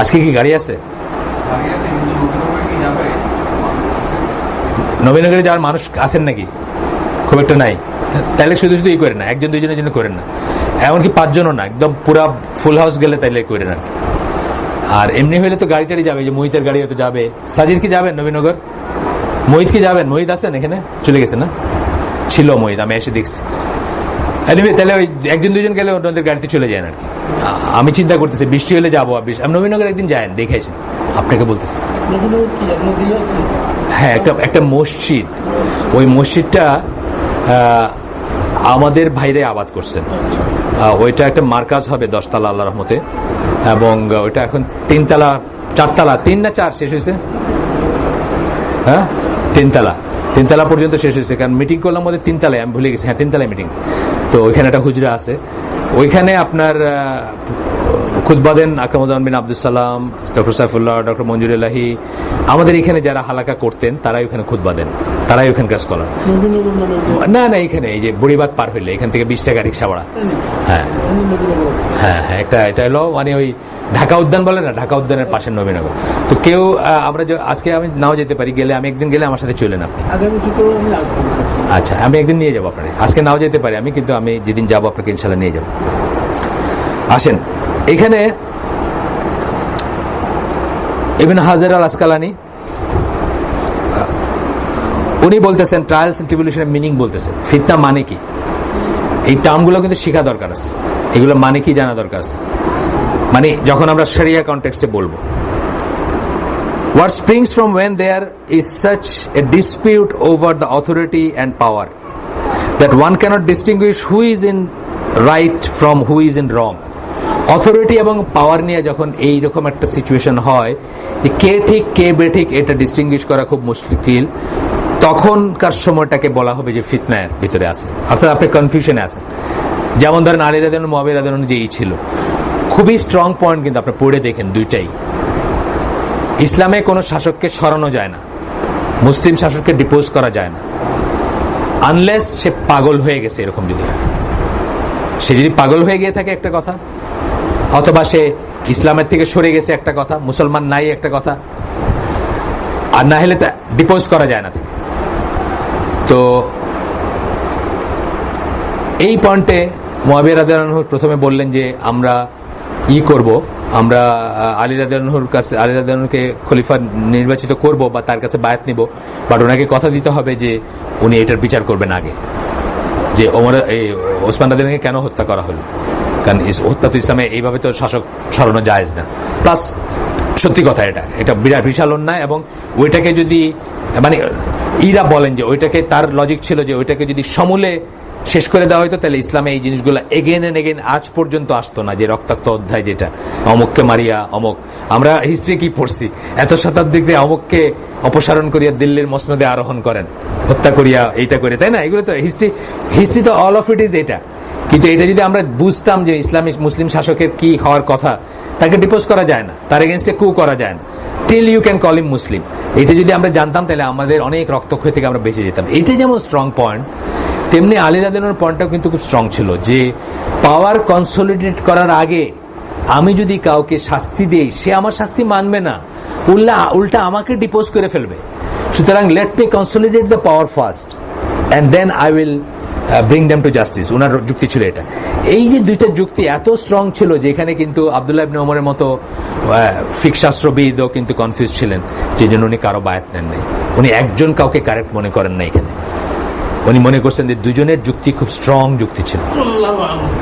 আজকে কি গাড়ি আছে? নবীনগরে যাওয়ার মানুষ আছেন নাকি? খুব একটা নাই। তাইলে শুধু শুধু করেন না, একজন দুইজনের জন্য করেন না, এমনকি 5 জনও না, একদম পুরা ফুল হাউস গেলে তাইলে করেন আর। আর এমনি হইলে তো গাড়ি টাড়ি যাবে, যে মোহিতের গাড়ি হয়তো যাবে। সাজির কি যাবেন নবীনগর? মোহিত কি যাবেন? মোহিত আছেন এখানে? চলে গেছে না? ছিল মোহিত, আমি এসে দেখছি। তাহলে ওই একজন দুইজন গেলে অন্যদের গাড়িতে চলে যায় আর কি। আমি চিন্তা করতেছি বৃষ্টি হলে যাবো। আমি নবীনগর একদিন যাই, দেখে আসেন, আপনাকে বলতেছি। হ্যাঁ, একটা মসজিদ, ওই মসজিদটা আমাদের ভাইরে আবাদ করছেন। ওইটা একটা মার্কাজ হবে 10 তলা আল্লাহর রহমতে, এবং ওইটা এখন 3 তলা 4 তলা 3 না 4 শেষ হয়েছে। হ্যাঁ, 3 তলা পর্যন্ত শেষ হয়েছে। কারণ মিটিং করলাম ওদের 3 তলায়, আমি ভুলে গেছি। হ্যাঁ, 3 তলায় মিটিং। তো ওইখানে একটা হুজরা আছে, ওইখানে আপনার খুতবা দেন আকরামুজ্জামান বিন আব্দুল সালাম, ডক্টর সাইফুল্লাহ, ডক্টর মঞ্জুর এলাহি। আমাদের এখানে যারা হালাকা করতেন তারাই ওখানে খুতবা দেন, তারাই ওখানকার স্কলার। না, এখানে এই যে বুড়িবাদ পার হইলে এখান থেকে 20 টাকা রিক্সা ভাড়া। হ্যাঁ, এটা হলো মানে ওই ঢাকা উদ্যান বলে না, ঢাকা উদ্যানের পাশের নবীনগর। তো কেউ আমরা আজকে আমি নাও যেতে পারি, গেলে আমি একদিন গেলে আমার সাথে চলেন আপনি। আচ্ছা, আমি একদিন নিয়ে যাবো আপনাকে। আজকে নাও যেতে পারি আমি, কিন্তু আমি যেদিন যাবো আপনাকে ইনশাল্লাহ নিয়ে যাবো। আসেন, এখানে ইবনে হাজার আল আসকালানি উনি বলতেছেন ট্রায়ালস এন্ড ট্রিবুলেশনের মিনিং বলতেছেন। ফিতনা মানে কি, এই টার্মগুলো কিন্তু শেখা দরকার আছে, এগুলো মানে কি জানা দরকার আছে। মানে যখন আমরা শরিয়া কনটেক্সটে বলবো, what springs from when there is such a dispute over the authority and power that one cannot distinguish who is in right from who is in wrong, authority এবং পাওয়ার নিয়ে যখন এইরকম একটা সিচুয়েশন হয় যে কে ঠিক কে বেঠিক এটা ডিস্টিংগুইশ করা খুব মুশকিল, তখনকার সময়টাকে বলা হবে যে ফিতনার ভিতরে আছে, অর্থাৎ আপনি কনফিউশনে আছেন। যেমন ধরেন আলী রাদিয়াল্লাহু আনহু মুআবিয়া রাদিয়াল্লাহু আনহু যেই ছিল, খুবই স্ট্রং পয়েন্ট, কিন্তু আপনি পড়ে দেখেন দুইটাই। ইসলামে কোনো শাসককে সরানো যায় না, মুসলিম শাসককে ডিপোজ করা যায় না, আনলেস সে পাগল হয়ে গেছে। এরকম যদি হয়, সে যদি পাগল হয়ে গিয়ে থাকে একটা কথা, অথবা সে ইসলামের থেকে সরে গেছে একটা কথা, মুসলমান নাই একটা কথা, আর না হলে ডিপোজ করা যায় না। তো এই পয়েন্টে মুআবিয়া রাদিয়াল্লাহু আনহু প্রথমে বললেন যে আমরা করব, আমরা আলী রাদিয়াল্লাহু আনহুর কাছে, আলী রাদিয়াল্লাহু আনহুকে খলিফা নির্বাচিত করব বা তার কাছে বায়াত নিব, বাট ওনাকে কথা দিতে হবে যে উনি এটার বিচার করবেন আগে, যে ওসমান রাদিয়াল্লাহু আনহুকে কেন হত্যা করা হলো। কারণ হত্যা তো ইসলামে এইভাবে তো শাসক সরানো জায়েজ না। প্লাস সত্যি কথা, এটা বিরাট বিশাল অন্যায়, এবং ওইটাকে যদি মানে ইরা বলেন যে ওইটাকে, তার লজিক ছিল যে ওইটাকে যদি সমূলে শেষ করে দেওয়া হয়তো, তাহলে ইসলামে এই জিনিসগুলো এগেন এন্ড এগেন আজ পর্যন্ত আসতো না, যে রক্তাক্ত অধ্যায়, যেটা অমুককে মারিয়া অমুক। আমরা হিস্ট্রি কি পড়ছি, এত শতাব্দীতে অমুককে অপসারণ করিয়া দিল্লির মসনদে আরোহণ করেন, হত্যা করিয়া এইটা করে, তাই না? এগুলো তো হিস্ট্রি তো অল অফ ইট ইজ এটা। কিন্তু এটা যদি আমরা বুঝতাম যে ইসলামিক মুসলিম শাসকের কি হওয়ার কথা, তাকে ডিপোজ করা যায় না, তার এগেনস্টে কু করা যায় না, till you can call him Muslim. এটা যদি আমরা জানতাম, তাহলে আমাদের অনেক রক্তক্ষয় থেকে আমরা বেঁচে যেতাম। এটা যেমন স্ট্রং পয়েন্ট, তেমনি আলী রাদিয়াল্লাহু আনহুর পয়েন্টটাও কিন্তু খুব স্ট্রং ছিল, যে পাওয়ার কনসলিডেট করার আগে আমি যদি কাউকে শাস্তি দেই, সে আমার শাস্তি মানবে না, উল্টা আমাকে ডিপোজ করে ফেলবে। সুতরাং let me consolidate the power first and then I will bring them to justice. ওনার যুক্তি ছিল এটা। এই যে দুইটা যুক্তি এত স্ট্রং ছিল যে এখানে কিন্তু আব্দুল্লাহ ইবনে ওমরের মতো ফিকহ শাস্ত্রবিদও কিন্তু কনফিউজ ছিলেন, যে জন্য উনি কারো বায়াত নেন নাই। উনি একজন কাউকে কারেক্ট মনে করেন না এখানে, উনি মনে করছেন যে দুজনের যুক্তি খুব স্ট্রং যুক্তি ছিল।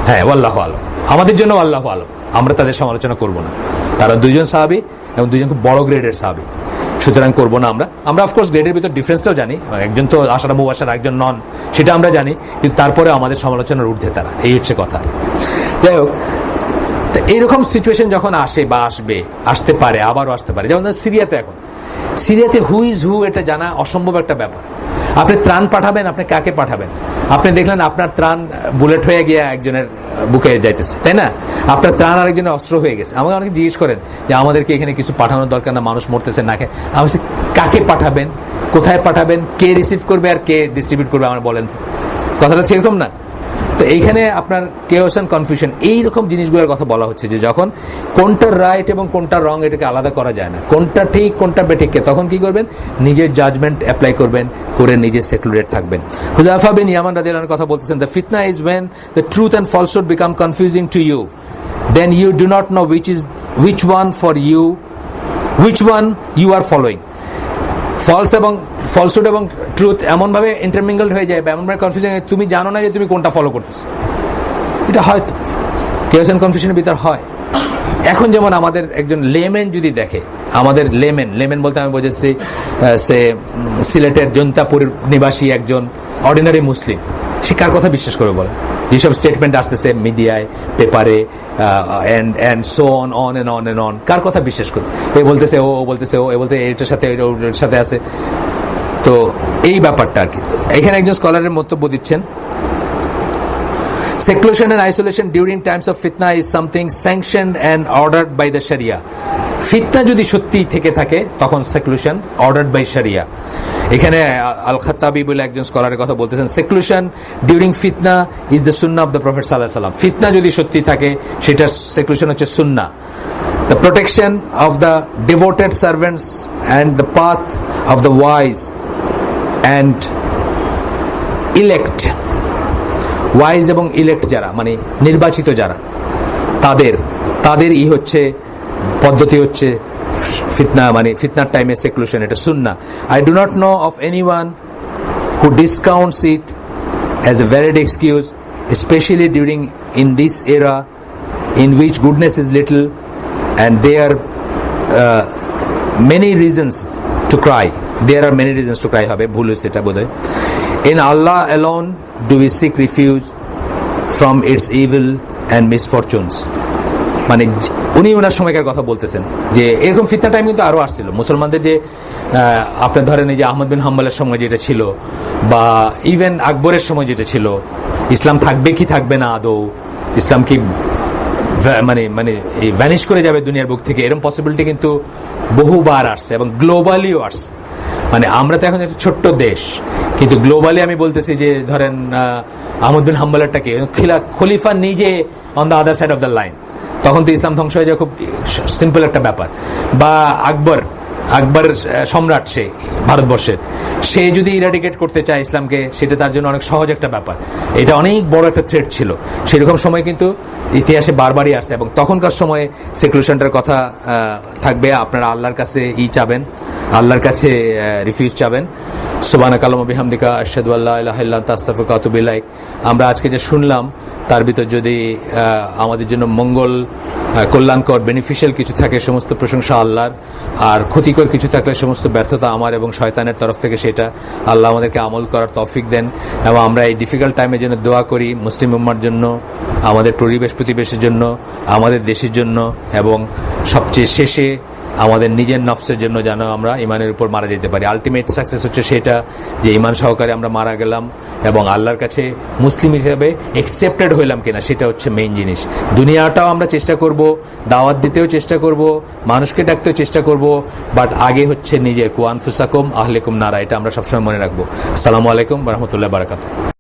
হ্যাঁ, আল্লাহু আলাম, আমাদের জন্য আল্লাহু আলাম, আমরা তাদের সমালোচনা করব না। তারা দুইজন সাহাবী এবং দুইজন খুব বড় গ্রেডের সাহাবী, সুতরাং করবো না আমরা অফকোর্স গ্রেডের ভিতর ডিফারেন্সটাও জানি, একজন তো আশারা মুবাশশার, একজন নন, সেটা আমরা জানি, কিন্তু তারপরে আমাদের সমালোচনার ঊর্ধ্বে তারা, এই হচ্ছে কথা। যাই হোক, এইরকম সিচুয়েশন যখন আসে বা আসতে পারে, আবারও আসতে পারে, যেমন সিরিয়াতে হু ইজ হু এটা জানা অসম্ভব একটা ব্যাপার। আপনি ত্রাণ পাঠাবেন, আপনি কাকে পাঠাবেন? আপনি দেখলেন আপনার ত্রাণ বুলেট হয়ে গিয়ে একজনের বুকে যাইতেছে, তাই না? আপনার ত্রাণ আরেকজনের অস্ত্র হয়ে গেছে। আমাকে অনেকে জিজ্ঞেস করেন যে আমাদেরকে এখানে কিছু পাঠানোর দরকার না, মানুষ মরতেছে না। আমি কাকে পাঠাবেন, কোথায় পাঠাবেন, কে রিসিভ করবে আর কে ডিস্ট্রিবিউট করবে, আমার বলেন। কথাটা সেরকম না? তো এইখানে আপনার কেওস এন্ড কনফিউশন, এইরকম জিনিসগুলোর কথা বলা হচ্ছে, যে যখন কোনটা রাইট এবং কোনটা রং এটাকে আলাদা করা যায় না, কোনটা ঠিক কোনটা বেঠিককে, তখন কি করবেন? নিজের জাজমেন্ট অ্যাপ্লাই করবেন, করে নিজে সেকুলার থাকবেন। হুযায়ফা বিন ইয়ামান রাদিয়াল্লাহু আনহু কথা বলতেছেন, দ্য ফিতনা is when the truth and falsehood become confusing to you, then you do not know which one you are following. Falsehood এবং ট্রুথ এমন ভাবে ইন্টারমিঙ্গলড হয়ে যায়, এমন ভাবে কনফিউশন, তুমি জানো না যে তুমি কোনটা ফলো করতেছো। এটা হয়তো কেওস এন্ড কনফিউশনের ভিতর হয়। এখন যেমন আমাদের একজন লেমেন যদি দেখে, আমাদের লেমেন বলতে আমি বোঝাচ্ছি সে সিলেটের জন্তাপুর নিবাসী একজন অর্ডিনারি মুসলিম, সে কার কথা বিশ্বাস করে বলে? যেসব স্টেটমেন্ট আসতেছে মিডিয়ায়, পেপারে, এন্ড সো অন, কার কথা বিশ্বাস করে? এ বলতেছে ও বলতেছে ও, এ বলতে এটার সাথে ওটার সাথে আছে। তো এই ব্যাপারটা আর কি। এখানে একজন স্কলারের বক্তব্য দিচ্ছেন, seclusion and isolation during times of fitna is something sanctioned and ordered by the Sharia. ফিতনা যদি সত্যি থেকে থাকে, তখন সেকুলেশন অর্ডার্ড বাই শরিয়া। এখানে আল খাত্তাবি বলে একজন স্কলারের কথা বলতেছেন, সেকুলেশন ডিউরিং ফিতনা is the Sunnah of the prophet সাল্লাল্লাহু আলাইহি ওয়াসাল্লাম। ফিতনা যদি সত্যি থাকে, সেটা সেকুলেশন হচ্ছে সুন্নাহ। The protection of the devoted servants and the path of the wise and elect. Wise এবং ইলেক্ট যারা, মানে নির্বাচিত যারা, তাদের হচ্ছে পদ্ধতি হচ্ছে ফিতনা, মানে ফিতনার টাইমে সেকুলেশন, এটা সুন্নাহ। I do not know of anyone who discounts it as a valid excuse, especially during in this era in which goodness is little and there are many reasons to cry. There are many reasons to cry হবে, ভুল হয়েছে এটা বোধহয়। In Allah alone do we seek refuge from its evil and misfortunes. মানে উনি ওনার সময়কার কথা বলতেছেন যে এরকম ফিতনা টাইম কিন্তু আরো আসছিল মুসলমানদের, যে আপনার ধরেন এই যে আহমদ বিন হাম্বলের সময় যেটা ছিল, বা ইভেন আকবরের সময় যেটা ছিল, ইসলাম থাকবে কি থাকবে না আদৌ, ইসলাম কি মানে মানে ভ্যানিশ করে যাবে দুনিয়ার বুক থেকে, এরকম পসিবিলিটি কিন্তু বহুবার আসছে এবং গ্লোবালিও আসছে। মানে আমরা তো এখন একটা ছোট্ট দেশ, কিন্তু গ্লোবালি আমি বলতেছি যে ধরেন আহমদ বিন হাম্বলেরটাকে খলিফা নিজে on the other side of the line, তখন তো ইসলাম ধ্বংস হয়ে যায়, খুব সিম্পল একটা ব্যাপার। বা আকবর সম্রাট, সে ভারতবর্ষের, সে যদি ইরাডিকেট করতে চায় ইসলামকে, সেটা তার জন্য অনেক সহজ একটা ব্যাপার। এটা অনেক বড় একটা থ্রেট ছিল, সেরকম সময় কিন্তু ইতিহাসে বারবারই আসছে। এবং তখনকার সময়ে সেকুলেশনটার কথা থাকবে, আপনারা আল্লাহর কাছে চাবেন, আল্লাহর কাছে রিফিউজ চাবেন। সুবহানাকাল্লাহুম্মা বিহামদিকা আশহাদু আল্লা ইলাহা ইল্লা আনতা আস্তাগফিরুকা ওয়া আতুবু ইলাইক। আমরা আজকে যে শুনলাম তার ভিতর যদি আমাদের জন্য মঙ্গল, কল্যাণকর, বেনিফিশিয়াল কিছু থাকে, সমস্ত প্রশংসা আল্লাহর, আর ক্ষতিকর কিছু থাকলে সমস্ত ব্যর্থতা আমার এবং শয়তানের তরফ থেকে, সেটা আল্লাহ আমাদেরকে আমল করার তৌফিক দেন। এবং আমরা এই ডিফিকাল্ট টাইমের জন্য দোয়া করি, মুসলিম উম্মার জন্য, আমাদের পরিবেশ প্রতিবেশের জন্য, আমাদের দেশের জন্য, এবং সবচেয়ে শেষে আমাদের নিজের নফসের জন্য, যেন আমরা ইমানের উপর মারা যেতে পারি। আলটিমেট সাকসেস হচ্ছে সেটা যে ইমান সহকারে আমরা মারা গেলাম এবং আল্লাহর কাছে মুসলিম হিসেবে একসেপ্টেড হইলাম কিনা, সেটা হচ্ছে মেইন জিনিস। দুনিয়াটাও আমরা চেষ্টা করব, দাওয়াত দিতেও চেষ্টা করব, মানুষকে ডাকতেও চেষ্টা করব, বাট আগে হচ্ছে নিজের কু আনফুসাকুম আহলিকুম নারা, এটা আমরা সবসময় মনে রাখবো। আসসালামু আলাইকুম ওয়া রাহমাতুল্লাহি ওয়া বারাকাতুহু।